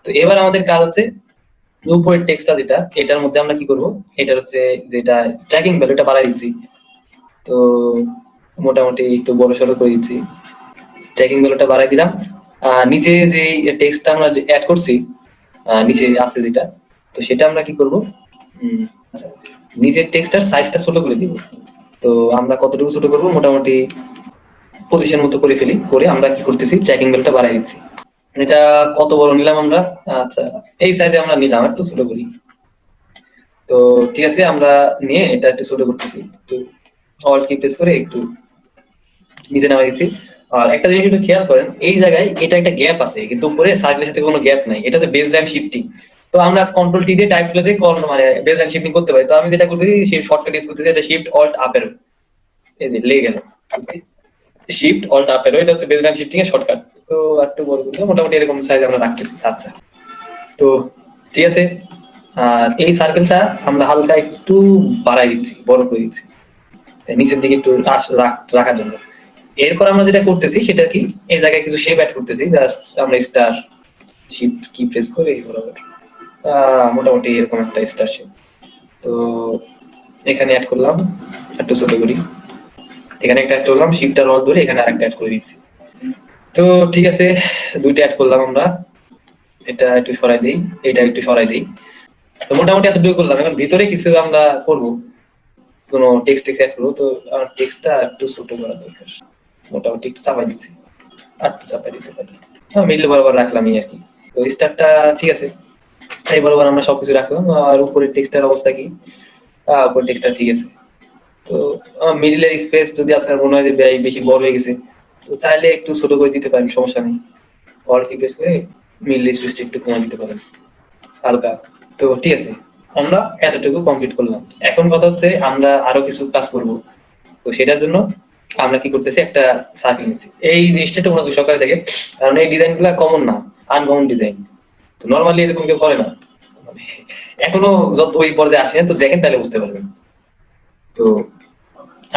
তো এবার আমাদের কাজ হচ্ছে উপরের টেক্সটটা যেটা, এটার মধ্যে আমরা কি করব, এটা হচ্ছে যেটা ট্র্যাকিং ভ্যালুটা বাড়াই দিচ্ছি, তো মোটামুটি একটু বড় সড়ো করে দিচ্ছি, ট্র্যাকিং ভ্যালুটা বাড়াই দিলাম। নিচে যে টেক্সটটা আমরা অ্যাড করছি নিচে আছে যেটা, তো সেটা আমরা কি করব, আচ্ছা নিচের টেক্সটার সাইজটা ছোট করে দিব। তো আমরা কতটুকু ছোট করব, মোটামুটি পজিশন মতো করে ফেলি, করে আমরা কি করতেছি ট্র্যাকিং ভ্যালুটা বাড়াই দিচ্ছি। এটা কত বড় নিলাম আমরা, আচ্ছা এই সাইজে আমরা নিলাম, একটু ছোট করি। তো ঠিক আছে, আমরা নিয়ে এটা একটু ছোট করতেছি, একটু অল্ট কি প্রেস করে একটু নিচে নামাই দিচ্ছি। আর একটা জিনিস একটু খেয়াল করেন, এই জায়গায় এটা একটা গ্যাপ আছে, কিন্তু উপরে সার্কেলের সাথে কোনো গ্যাপ নাই, এটা হচ্ছে বেসলাইন শিফটিং। তো আমরা কন্ট্রোল টি দিয়ে টাইপ করে যে মানে বেসলাইন শিফটিং করতে পারি। তো আমি যেটা করতেছি সেই শর্টকাট ইউজ করতেছি, এটা শিফট অল্ট আপ অ্যারো, এই যে লেগে গেল শিফট অল্ট আপ অ্যারো, এটা হচ্ছে বেসলাইন শিফটিং এর শর্টকাট। তো একটু বড় করতে মোটামুটি এরকম সাইজ আমরা রাখতেছি। আচ্ছা, তো ঠিক আছে, আর এই সার্কেলটা আমরা হালকা একটু বাড়াই দিচ্ছি, বড় করে দিচ্ছি নিচের দিকে একটু রাখার জন্য। এরপর আমরা যেটা করতেছি সেটা কি, এই জায়গায় কিছু শেপ অ্যাড করতেছি, জাস্ট আমরা স্টার শিফট কি প্রেস করে বরাবর মোটামুটি এরকম একটা স্টার শেপ। তো এখানে অ্যাড করলাম, একটু ছোট করি, এখানে একটা অ্যাড করলাম, শিফট আর অল ধরে এখানে আরেকটা অ্যাড করে দিচ্ছি। তো ঠিক আছে, দুইটা অ্যাড করলাম আমরা, এটা একটু সরাই দিই, এটা একটু সরাই দিই। তো মোটামুটি এতটুকু করলাম। এখন ভিতরে কিছু আমরা করব, কোনো টেক্সট অ্যাড করবো। তো আমার টেক্সটটা একটু ছোট করা দরকার, মোটামুটি একটু চাপাই দিচ্ছি, আর একটু চাপাই দিতে পারি। মিডল বরাবর রাখলাম এই আর কি। তো স্টারটা ঠিক আছে, এই বরাবর আমরা সবকিছু রাখলাম। আর উপরের টেক্সটের অবস্থা কি? উপরের টেক্সটটা ঠিক আছে। তো মিডলের স্পেস যদি আপনার মনে হয় যে বেশি বড় হয়ে গেছে, তো চাইলে একটু ছোট করে দিতে পারেন, সমস্যা নেই। অল কি প্রেস করে মিডল স্পেসটা একটু কমিয়ে দিতে পারেন হালকা। তো ঠিক আছে, আমরা এতটুকু কমপ্লিট করলাম। এখন কথা হচ্ছে আমরা আরো কিছু কাজ করব। তো সেটার জন্য আমরা কি করতেছি, একটা সার্কেল নিচ্ছি। এই জিনিসটা একটু মনোযোগ সহকারে দেখে, কারণ এই ডিজাইন গুলা কমন না, আনকমন ডিজাইন। তো নর্মালি এরকম কেউ করে না, মানে এখনো যত ওই পর্যায়ে আসেন, তো দেখেন তাহলে বুঝতে পারবেন। তো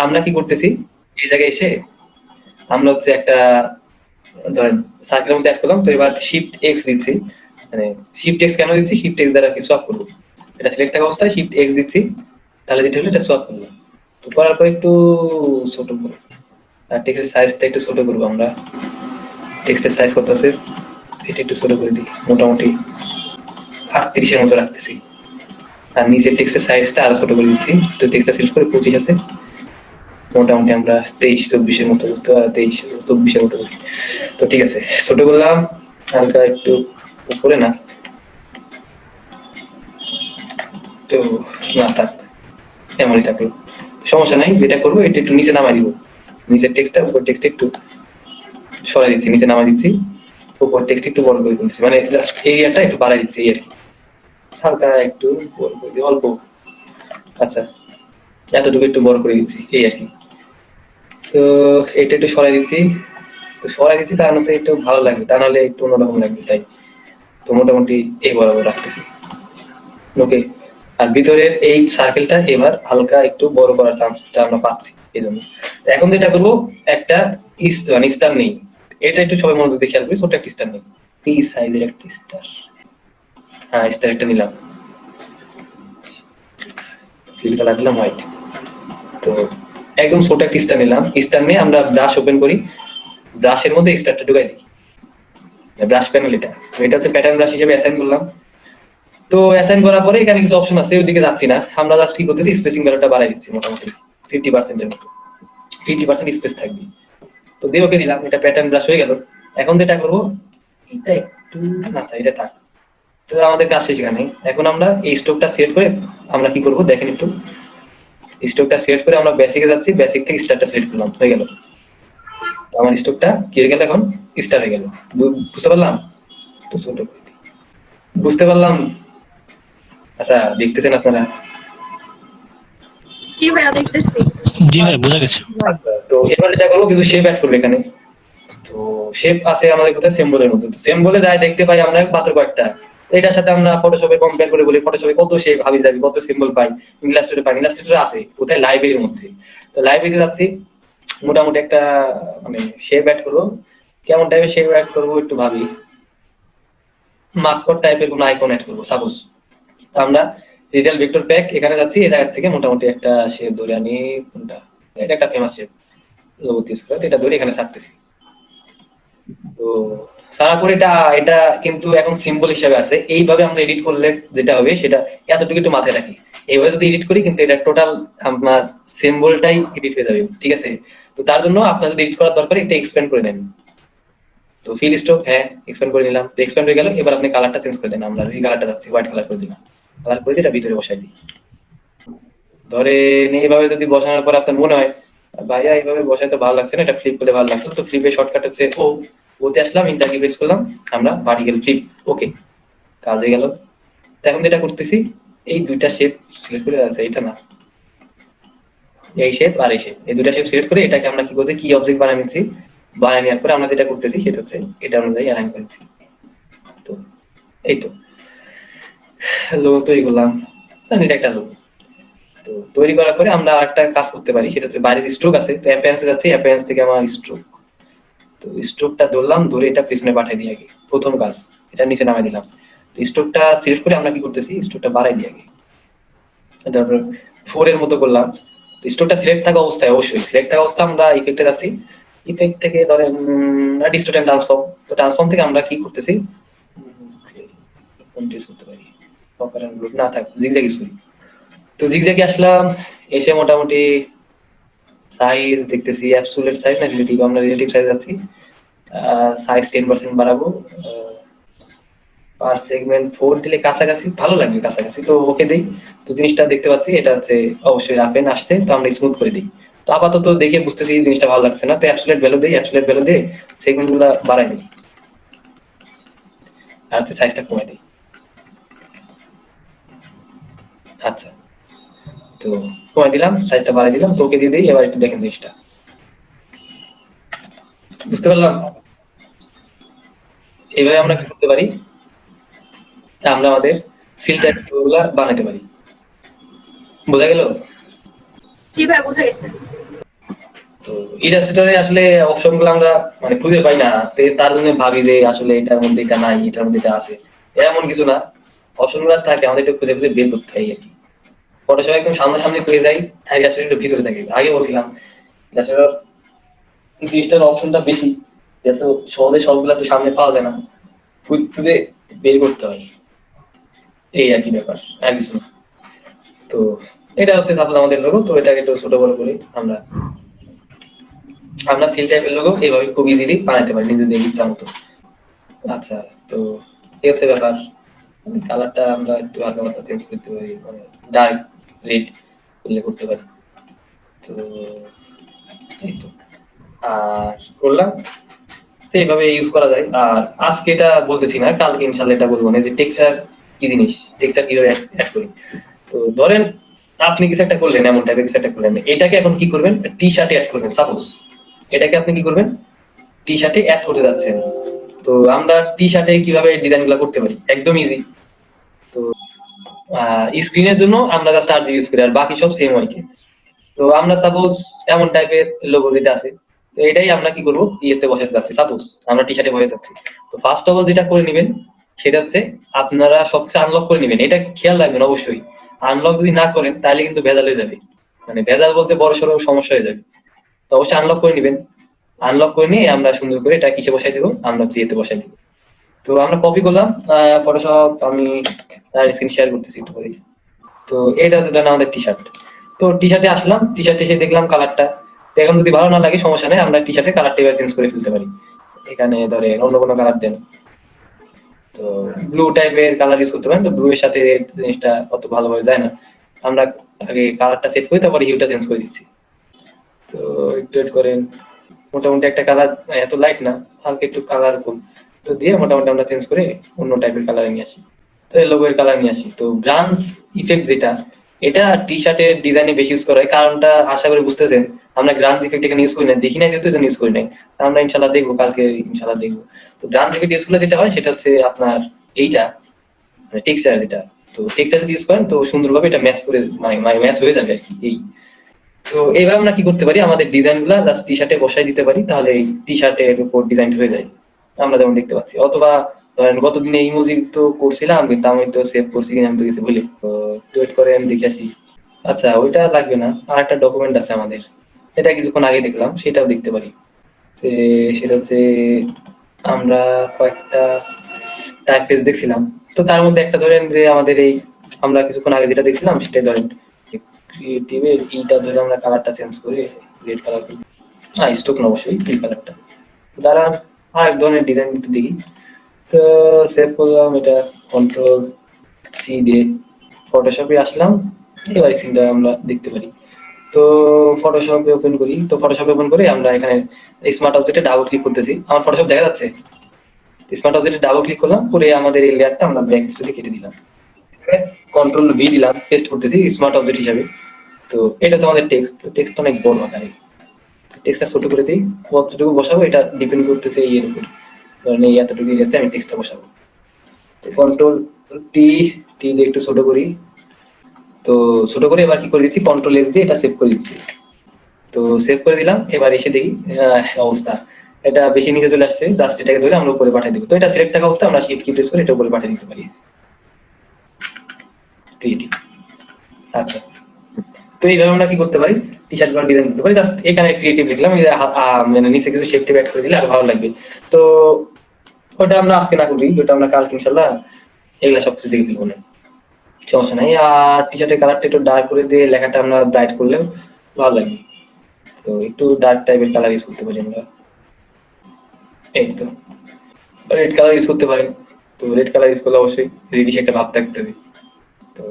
আমরা কি করতেছি, এই জায়গায় এসে আমরা হচ্ছে একটা ধরেন সার্কেলের মধ্যে অ্যাড করলাম। তো এবার শিফট এক্স দিচ্ছি, মানে শিফট এক্স কেন দিচ্ছি, শিফট এক্স দ্বারা কি সোয়াপ করবো, এটা সিলেক্ট থাকা অবস্থায় শিফট এক্স দিচ্ছি, তাহলে যেটা হলো এটা সোয়াপ করবো। তো করার পর একটু ছোট করবো, আর টেক্সটের সাইজটা একটু ছোট করবো। আমরা টেক্সটের সাইজ কত আছে, এটা একটু ছোট করে দিই, মোটামুটি 38-এর মতো রাখতেছি। আর নিচের টেক্সটের সাইজটা আরো ছোট করে দিচ্ছি। তো টেক্সটটা সিলেক্ট করে 25 আছে, মোটামুটি আমরা 23-24-এর মতো, 23-24-এর মতো করি। তো ঠিক আছে, ছোট করলাম হালকা একটু উপরে, না তো না থাক, এমনই থাকলো, সমস্যা নাই। যেটা করবো এটা একটু নিচে নামাই দিব, নিচের টেক্সটটা উপর টেক্সট একটু সরাই দিচ্ছি, নিচে নামাই দিচ্ছি, উপর টেক্সট একটু বড় করে দিচ্ছি, মানে জাস্ট এরিয়াটা একটু বাড়াই দিচ্ছি এই আর কি, হালকা একটু বড় করে দিই, অল্প। আচ্ছা, এতটুকু একটু বড় করে দিচ্ছি এই আর কি। তো এটা একটু সরাই দিচ্ছি। তো সরাই দিচ্ছি কারণ হচ্ছে একটু ভালো লাগবে, তা নাহলে একটু অন্যরকম লাগবে, তাই। তো মোটামুটি এই বরাবর রাখতেছি, ওকে। আর ভিতরের এই সার্কেলটা এবার হালকা একটু বড় করার চান্সটা আমরা পাচ্ছি এই জন্য। এখন যেটা করবো, একটা স্টার নেই, এটা একটু সবাই মনোযোগ দিয়ে খেয়াল করি, ছোট একটা স্টার নেই, এই সাইজের একটা স্টার। হ্যাঁ, স্টার একটা নিলাম, ফিলটা লাগলাম হোয়াইট। তো একদম ছোট একটা স্টার নিলাম। স্টার নিয়ে আমরা ব্রাশ ওপেন করি, ব্রাশের মধ্যে স্টারটা ঢুকাই দিই, ব্রাশ প্যানেল এটা। এটা হচ্ছে প্যাটার্ন ব্রাশ হিসেবে অ্যাসাইন করলাম। তো অ্যাসাইন করার পরে এখানে কিছু অপশন আছে, ওইদিকে যাচ্ছি না, আমরা জাস্ট কি করতেছি, স্পেসিং ভ্যালুটা বাড়াই দিচ্ছি মোটামুটি 50%-এর মতো, 50% স্পেস থাকবে। তো দিয়ে ওকে দিলাম, এটা প্যাটার্ন ব্রাশ হয়ে গেল। এখন যেটা করবো, এটা একটু না, এটা থাক। তো আমাদের কাজ শেষ এখানে। এখন আমরা এই স্ট্রোকটা সেট করে আমরা কি করবো দেখেন একটু, স্ট্রোকটা সিলেক্ট করে আমরা বেসিকে যাচ্ছি, বেসিক থেকে স্টারটা সিলেক্ট করলাম, হয়ে গেল। আমার স্ট্রোকটা কি হয়ে গেল, এখন স্টার হয়ে গেল। বুঝতে পারলাম, তো ছোট বুঝতে পারলাম। আচ্ছা, দেখতেছেন আপনারা? জি ভাইয়া দেখতেছি। জি ভাই, বোঝা গেছে। তো এবার যেটা করবো, কিছু শেপ অ্যাড করবে এখানে। তো শেপ আছে আমাদের কোথায়, সিম্বলের মধ্যে। তো সিম্বলে যাই দেখতে পাই আমরা মাত্র কয়েকটা। এটার সাথে আমরা ফটোশপে কম্পেয়ার করে বলি, ফটোশপে কত শেপ হাবি যাবি, কত সিম্বল পাই, ইলাস্ট্রেটর পাই। ইলাস্ট্রেটর আছে কোথায়, লাইব্রেরির মধ্যে। তো লাইব্রেরি যাচ্ছি, মোটামুটি একটা মানে শেপ অ্যাড করবো। কেমন টাইপের শেপ অ্যাড করবো একটু ভাবি, মাস্কট টাইপের কোনো আইকন অ্যাড করবো সাপোজ। তো আমরা রিটেল ভেক্টর প্যাক এখানে যাচ্ছি, এই জায়গা থেকে মোটামুটি একটা শেপ ধরে আনি। কোনটা, এটা একটা ফেমাস শেপ, এটা ধরে এখানে ছাড়তেছি। তো সারা করে এটা কিন্তু এখন সিম্বল হিসেবে আছে। এইভাবে আমরা এডিট করলে যেটা হবে সেটা এতটুকু একটু মাথায় রাখি। এইভাবে যদি এডিট করি, কিন্তু এটা টোটাল আপনার সিম্বলটাই এডিট হয়ে যাবে, ঠিক আছে। তো তার জন্য আপনার যদি এডিট করার দরকার, এটা এক্সপ্যান্ড করে নেন। তো ফিল স্ট্রোক, হ্যাঁ এক্সপ্যান্ড করে নিলাম। তো এক্সপ্যান্ড হয়ে গেল। এবার আপনি কালারটা চেঞ্জ করে দেন। আমরা এই কালারটা যাচ্ছি, হোয়াইট কালার করে দিলাম। কালার করে এটা ভিতরে বসাই দিই। ধরে এইভাবে যদি বসানোর পর আপনার মনে হয় ভাইয়া এইভাবে বসাইতে ভালো লাগছে না, এটা ফ্লিপ করলে ভালো লাগতো, তো ফ্লিপের শর্টকাট হচ্ছে ওতে আসলাম, ইন্টার কি প্রেস করলাম, আমরা ভার্টিক্যাল ফ্লিপ, ওকে, কাজ হয়ে গেল। তো এখন যেটা করতেছি, এই দুইটা শেপ সিলেক্ট করে আছে, এটা না, এই শেপ আর এই শেপ, এই দুইটা শেপ সিলেক্ট করে এটাকে আমরা কি করছি, কি অবজেক্ট বানিয়ে নিচ্ছি। বানিয়ে নেওয়ার পরে আমরা যেটা করতেছি সেটা হচ্ছে এটা অনুযায়ী অ্যালাইন করেছি। তো এই তো লোগো তৈরি করলাম, এটা একটা লোগো। তো তৈরি করার পরে আমরা আরেকটা কাজ করতে পারি, সেটা হচ্ছে বাইরে স্ট্রোক আছে। তো অ্যাপিয়ারেন্সে যাচ্ছি, অ্যাপিয়ারেন্স থেকে আমার স্ট্রোক, তো স্ট্রোকটা ধরলাম, ধরে এটা পিছনে পাঠিয়ে দিই আগে, প্রথম কাজ। এটা নিচে নামাই দিলাম। তো স্ট্রোকটা সিলেক্ট করে আমরা কি করতেছি, স্ট্রোকটা বাড়াই দিই আগে, তারপর 4 এর মতো করলাম। তো স্ট্রোকটা সিলেক্ট থাকা অবস্থায়, অবশ্যই সিলেক্ট থাকা অবস্থায় আমরা ইফেক্টে যাচ্ছি। ইফেক্ট থেকে ধরেন ডিস্টর্ট এন্ড ট্রান্সফর্ম। তো ট্রান্সফর্ম থেকে আমরা কি করতেছি, কোনটা ইউজ করতে পারি, পপার এন্ড গ্রুপ না থাক জিগজ্যাগ ইউজ করি। তো জিগজ্যাগে আসলাম, এসে মোটামুটি সাইজ দেখতেছি অ্যাবসোলিউট সাইজ না রিলেটিভ, আমরা রিলেটিভ সাইজ আছি, সাইজ 10% বাড়াবো, পার সেগমেন্ট 4 দিলে কাছাকাছি ভালো লাগবে, কাছাকাছি তো ওকে দেই। তো জিনিসটা দেখতে পাচ্ছি এটা হচ্ছে অবশ্যই রাফেন আসছে, তো আমরা স্মুথ করে দিই। তো আপাতত দেখে বুঝতেছি জিনিসটা ভালো লাগছে না, তো অ্যাবসোলিউট ভ্যালু দেই, অ্যাবসোলিউট ভ্যালু দিয়ে সেগমেন্টগুলো বাড়াই দিই আর হচ্ছে সাইজটা কমাই দিই। আচ্ছা, তো কমাই দিলাম, সাইজটা বাড়াই দিলাম, তো ওকে দিয়ে দিই। এবার একটু দেখেন জিনিসটা বুঝতে পারলাম। এইভাবে আমরা কি করতে পারি, আমরা আমাদের সিল টাইপগুলো বানাতে পারি। বোঝা গেল? জি ভাই বুঝে গেছে। তো ইলাস্ট্রেটরে আসলে অপশনগুলো আমরা মানে খুঁজে পাই না, তার জন্য ভাবি যে আসলে এটার মধ্যে এটা নাই, এটার মধ্যে এটা আছে, এমন কিছু না। অপশনগুলো থাকে, আমাদের একটু খুঁজে খুঁজে বের করতে হয় আর কি। ফটোশপ একদম সামনাসামনি পেয়ে যাই, আর ইলাস্ট্রেটর একটু ভিতরে থাকে। আগে বলছিলাম ইলাস্ট্রেটর জিনিসটার অপশনটা বেশি, যেহেতু সহজে সবগুলো তো সামনে পাওয়া যায় না, খুঁজে বের করতে হয়, এই আর কি ব্যাপার, আর কিছু না। তো এটা হচ্ছে সাপোজ আমাদের লোগো, তো এটাকে একটু ছোট বড় করে আমরা সিল টাইপের লোগো এইভাবে খুব ইজিলি বানাতে পারি নিজেদের ইচ্ছা মতো। আচ্ছা, তো এই হচ্ছে ব্যাপার। কালারটা আমরা একটু হালকা পাতলা চেঞ্জ করতে পারি, মানে ডার্ক রেড করলে করতে পারি। তো এই তো, আর করলাম, তো এইভাবে ইউজ করা যায়। আর আজকে এটা বলতেছি না, কালকে ইনশাল্লাহ এটা বলবো না যে টেক্সচার কি জিনিস, টেক্সচার কিভাবে অ্যাড করি। তো ধরেন আপনি কিছু একটা করলেন, এমন টাইপের কিছু একটা করলেন, এটাকে এখন কি করবেন, টি শার্টে অ্যাড করবেন। সাপোজ এটাকে আপনি কি করবেন, টি শার্টে অ্যাড করতে যাচ্ছেন। তো আমরা টি শার্টে কিভাবে ডিজাইনগুলো করতে পারি, একদম ইজি। তো স্ক্রিনের জন্য আমরা জাস্ট আর ইউজ করি, আর বাকি সব সেম হয় কি। তো আমরা সাপোজ এমন টাইপের লোগো যেটা আছে, তো এটাই আমরা কি করবো, ইয়েতে বসাতে যাচ্ছি। সাপোজ আমরা টি শার্টে বসাতে যাচ্ছি, তো ফার্স্ট অফ অল যেটা করে নেবেন সেটা হচ্ছে আপনারা সবকিছু আনলক করে নেবেন। এটা খেয়াল রাখবেন অবশ্যই, আনলক যদি না করেন তাহলে কিন্তু ভেজাল হয়ে যাবে, মানে ভেজাল বলতে বড় সড়ো সমস্যা হয়ে যাবে। তো অবশ্যই আনলক করে নেবেন, আনলক করে নিয়ে আমরা সুন্দর করে এটা কিসে বসাই দেবো, আমরা ইয়েতে বসাই দেবো। তো আমরা কপি করলাম ফটোশপ, আমি স্ক্রিন শেয়ার করতেছি একটু করে। তো এটা হচ্ছে আমাদের টি শার্ট। তো টি শার্টে আসলাম, টি শার্টে এসে দেখলাম কালারটা, তো এখন যদি ভালো না লাগে সমস্যা নেই, আমরা টি শার্টের কালারটা এবার চেঞ্জ করে ফেলতে পারি। এখানে ধরেন অন্য কোনো কালার দেন, তো ব্লু টাইপের কালার ইউজ করতে পারেন। তো ব্লু এর সাথে জিনিসটা অত ভালোভাবে যায় না, আমরা আগে কালারটা সেট করি, তারপরে হিউটা চেঞ্জ করে দিচ্ছি। তো একটু এড করেন, মোটামুটি একটা কালার, এত লাইট না, হালকা একটু কালার কম, তো দিয়ে মোটামুটি আমরা চেঞ্জ করে অন্য টাইপের কালার নিয়ে আসি। তো এই লোগোর কালার নিয়ে আসি। তো ব্রাঞ্চ ইফেক্ট যেটা, এটা টি শার্টের ডিজাইনে বেশি ইউজ করা হয়, কারণটা আশা করি বুঝতেছেন। আমরা গ্রান্স ইফেক্ট এখানে ইউজ করি না, দেখি না যেহেতু ইউজ করি নাই, আমরা ইনশাল্লাহ দেখবো, কালকে ইনশাল্লাহ দেখবো। তো গ্রান্স ইফেক্ট ইউজ করলে যেটা হয় সেটা হচ্ছে আপনার এইটা মানে টেক্সচার যেটা, তো টেক্সচার যদি ইউজ করেন তো সুন্দরভাবে এটা ম্যাচ করে, মানে ম্যাচ হয়ে যাবে আর কি। এই তো এইভাবে আমরা কি করতে পারি, আমাদের ডিজাইন গুলা জাস্ট টি শার্টে বসাই দিতে পারি, তাহলে এই টি শার্টের উপর ডিজাইন হয়ে যায়, আমরা যেমন দেখতে পাচ্ছি। অথবা ধরেন গতদিনে ইমোজি তো করছিলাম, কিন্তু আমি তো সেভ করছি কিনা আমি তো কিছু বলি, তো ওয়েট করে আমি দেখে আসি। আচ্ছা ওইটা লাগবে না, আর একটা ডকুমেন্ট আছে আমাদের, এটা কিছুক্ষণ আগে দেখলাম, সেটাও দেখতে পারি। সেটা হচ্ছে আমরা কয়েকটা টাইপফেস দেখছিলাম, তো তার মধ্যে একটা ধরেন যে আমাদের এই আমরা কিছুক্ষণ আগে যেটা দেখছিলাম সেটাই ধরেন ক্রিয়েটিভের এইটা ধরে আমরা কালারটা চেঞ্জ করে রেড কালার করি, স্টোক না অবশ্যই এই কালারটা দ্বারা আর এক ধরনের ডিজাইন দেখি। তো সেভ করলাম, এটা কন্ট্রোল সি দিয়ে ফটোশপে আসলাম, এবার সিনটা আমরা দেখতে পারি। তো ফটোশপে ওপেন করি, তো ফটোশপে ওপেন করে আমরা এখানে স্মার্ট অবজেক্টে ডাবল ক্লিক করতেছি, আমার ফটোশপ দেখা যাচ্ছে। স্মার্ট অবজেক্টে ডাবল ক্লিক করলাম, করে আমাদের এই লেয়ারটা আমরা ব্ল্যাক স্পেসে কেটে দিলাম, কন্ট্রোল ভি দিলাম, পেস্ট করতেছি স্মার্ট অবজেক্ট হিসাবে। তো এটা তো আমাদের টেক্সট, তো টেক্সট অনেক বড় আকারে, টেক্সটটা ছোট করে দিই, কতটুকু বসাবো এটা ডিপেন্ড করতেছে এর উপর, ধরেন এই এতটুকু এরিয়াতে আমি টেক্সটটা বসাবো। তো কন্ট্রোল টি টি দিয়ে একটু ছোট করি, তো ছোট করে এবার কি করে দিচ্ছি, কন্ট্রোল এস দিয়ে এটা সেভ করে দিচ্ছি। তো সেভ করে দিলাম, এবার এসে দেখি অবস্থা এটা বেশি নিচে চলে আসছে, জাস্ট এটাকে ধরে আমরা উপরে পাঠিয়ে দিব। তো এটা সিলেক্ট থাকা অবস্থা আমরা শিফট কি প্রেস করে এটা উপরে পাঠিয়ে দিতে পারি। আচ্ছা, তো এইভাবে আমরা কি করতে পারি, টি শার্ট গুলো ডিজাইন করতে পারি। জাস্ট এখানে ক্রিয়েটিভ লিখলাম, মানে নিচে কিছু শেপ অ্যাড করে দিলে আর ভালো লাগবে। তো ওটা আমরা আজকে না করি, ওটা আমরা কালকে ইনশাআল্লাহ এগুলো সবকিছু দেখে ফেলবো না, সমস্যা নাই। আর টি শার্টের কালারটা একটু ডার্ক করে দিয়ে লেখাটা আমরা ব্রাইট করলেও ভালো লাগে। তো একটু ডার্ক টাইপের কালার ইউজ করতে পারি আমরা, এই তো রেড কালার ইউজ করতে পারেন। তো রেড কালার ইউজ করলে অবশ্যই রেডিশ একটা ভাব থাকতে হবে। তো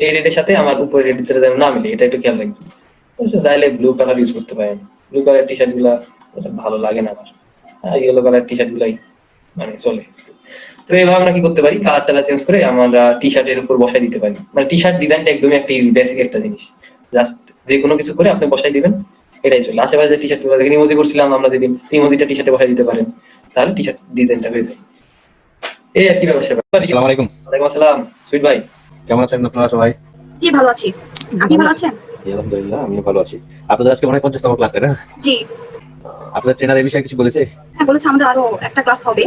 এই রেডের সাথে আমার উপরে রেড যেটা যেন না মিলে এটা একটু খেয়াল রাখবেন। অবশ্য চাইলে ব্লু কালার ইউজ করতে পারেন, ব্লু কালার টি শার্ট গুলা ভালো লাগে না আমার, আর ইয়েলো কালার টি শার্ট গুলাই মানে চলে। তো এইভাবে আমরা কি করতে পারি, কালার টালার চেঞ্জ করে আমরা টি শার্টের উপর বসাই দিতে পারি। মানে টি শার্ট ডিজাইনটা একদমই একটা ইজি বেসিক একটা জিনিস, জাস্ট যে কোনো কিছু করে আপনি বসাই দিবেন, এটাই চলে। আশেপাশে টি শার্ট গুলো দেখেন ইমোজি করছিলাম আমরা, যেদিন ইমোজিটা টি শার্টে বসাই দিতে পারেন, তাহলে টি শার্ট ডিজাইনটা হয়ে যায়। এই আর কি ব্যবসা। আসসালামু আলাইকুম। ওয়ালাইকুম আসসালাম। সুইট ভাই কেমন আছেন আপনারা সবাই? জি ভালো আছি, আপনি ভালো আছেন? জি, আলহামদুলিল্লাহ আমি ভালো আছি। আপনাদের আজকে মনে হয় 50তম ক্লাস, তাই না? জি আপনাদের ট্রেনার এই বিষয়ে কিছু বলেছে? হ্যাঁ বলেছে আমাদের আরো একটা ক্লাস হবে।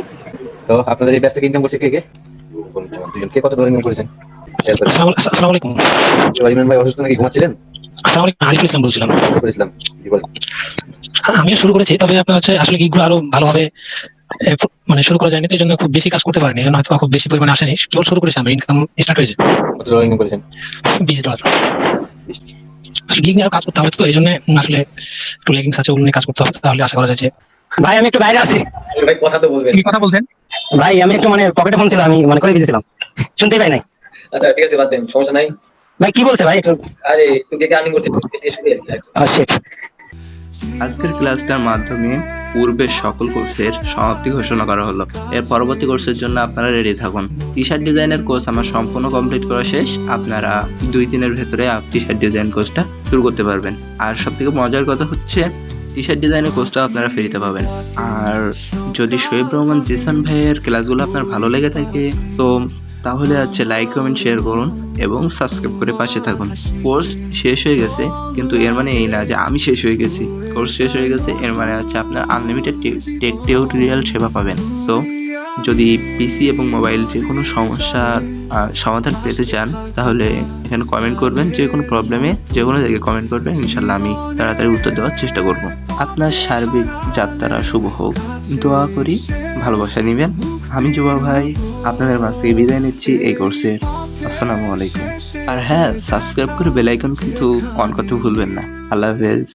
তো আপনাদের এই ব্যাচ থেকে ইনকাম করছে কে কে? দুজন। কে কত ডলার ইনকাম করেছেন? আসসালামু আলাইকুম। ইমরান ভাই অসুস্থ নাকি, ঘুমাচ্ছিলেন? আসসালামু আলাইকুম, আরিফুল ইসলাম বলছিলাম। করেছিলাম, জি বলেন। আমিও শুরু করেছি, তবে আপনার হচ্ছে আসলে গিগগুলো আরো ভালোভাবে মানে শুরু করা যায়নি, তো এই জন্য খুব বেশি কাজ করতে পারিনি, হয়তো খুব বেশি পরিমাণে আসেনি। কেবল শুরু করেছি, আমি ইনকাম স্টার্ট হয়েছে কত ডলার ইনকাম করেছেন? $20। আসলে গিগ নিয়ে আরো কাজ করতে হবে, তো এই জন্য আসলে একটু লেগিংস আছে, ওগুলো নিয়ে কাজ করতে হবে, তাহলে আশা করা যায় যে। ভাই আমি একটু বাইরে আছি। ভাই কথা তো বলবেন। কি কথা বলতেন ভাই আমি একটু মানে পকেটে ফোন ছিল, আমি মানে করে দিয়েছিলাম, শুনতেই পাই নাই। আচ্ছা ঠিক আছে, বাদ দেন, সমস্যা নাই। ভাই কি বলছে ভাই একটু? আরে একটু কে আর্নিং করছে শিট। আজকের ক্লাসটার মাধ্যমে পূর্বের সকল কোর্সের সমাপ্তি ঘোষণা করা হলো। এর পরবর্তী কোর্সের জন্য আপনারা রেডি থাকুন। টি শার্ট ডিজাইনের কোর্স আমার সম্পূর্ণ কমপ্লিট করা শেষ। আপনারা 2 দিনের ভেতরে টি শার্ট ডিজাইন কোর্সটা শুরু করতে পারবেন। আর সব থেকে মজার কথা হচ্ছে টি শার্ট ডিজাইনের কোর্সটা আপনারা ফ্রিতে পাবেন। আর যদি শোয়েব রহমান জিসান ভাইয়ের ক্লাসগুলো আপনার ভালো লেগে থাকে তো তাহলে লাইক কমেন্ট শেয়ার করুন এবং সাবস্ক্রাইব করে পাশে থাকুন। কোর্স শেষ হয়ে গেছে কিন্তু এর মানে এই না যে আমি শেষ হয়ে গেছি। কোর্স শেষ হয়ে গেছে এর মানে আপনার আনলিমিটেড টেক টিউটোরিয়াল সেবা পাবেন। তো যদি পিসি এবং মোবাইল যে কোনো সমস্যার সমাধান পেতে চান তাহলে এখানে কমেন্ট করবেন, যে কোনো প্রবলেমে যে কোনো জায়গায় কমেন্ট করবেন, ইনশাল্লাহ আমি তাড়াতাড়ি উত্তর দেওয়ার চেষ্টা করব। আপনার সার্বিক যাত্রা শুভ হোক, দোয়া করি, ভালোবাসা নেবেন। আমি যুবা ভাই আপনাদের মাঝ থেকে বিদায় নিচ্ছি এই কোর্সের। আসসালামু আলাইকুম। আর হ্যাঁ, সাবস্ক্রাইব করে বেল আইকন কিন্তু অন করতে ভুলবেন না। আল্লাহ হাফেজ।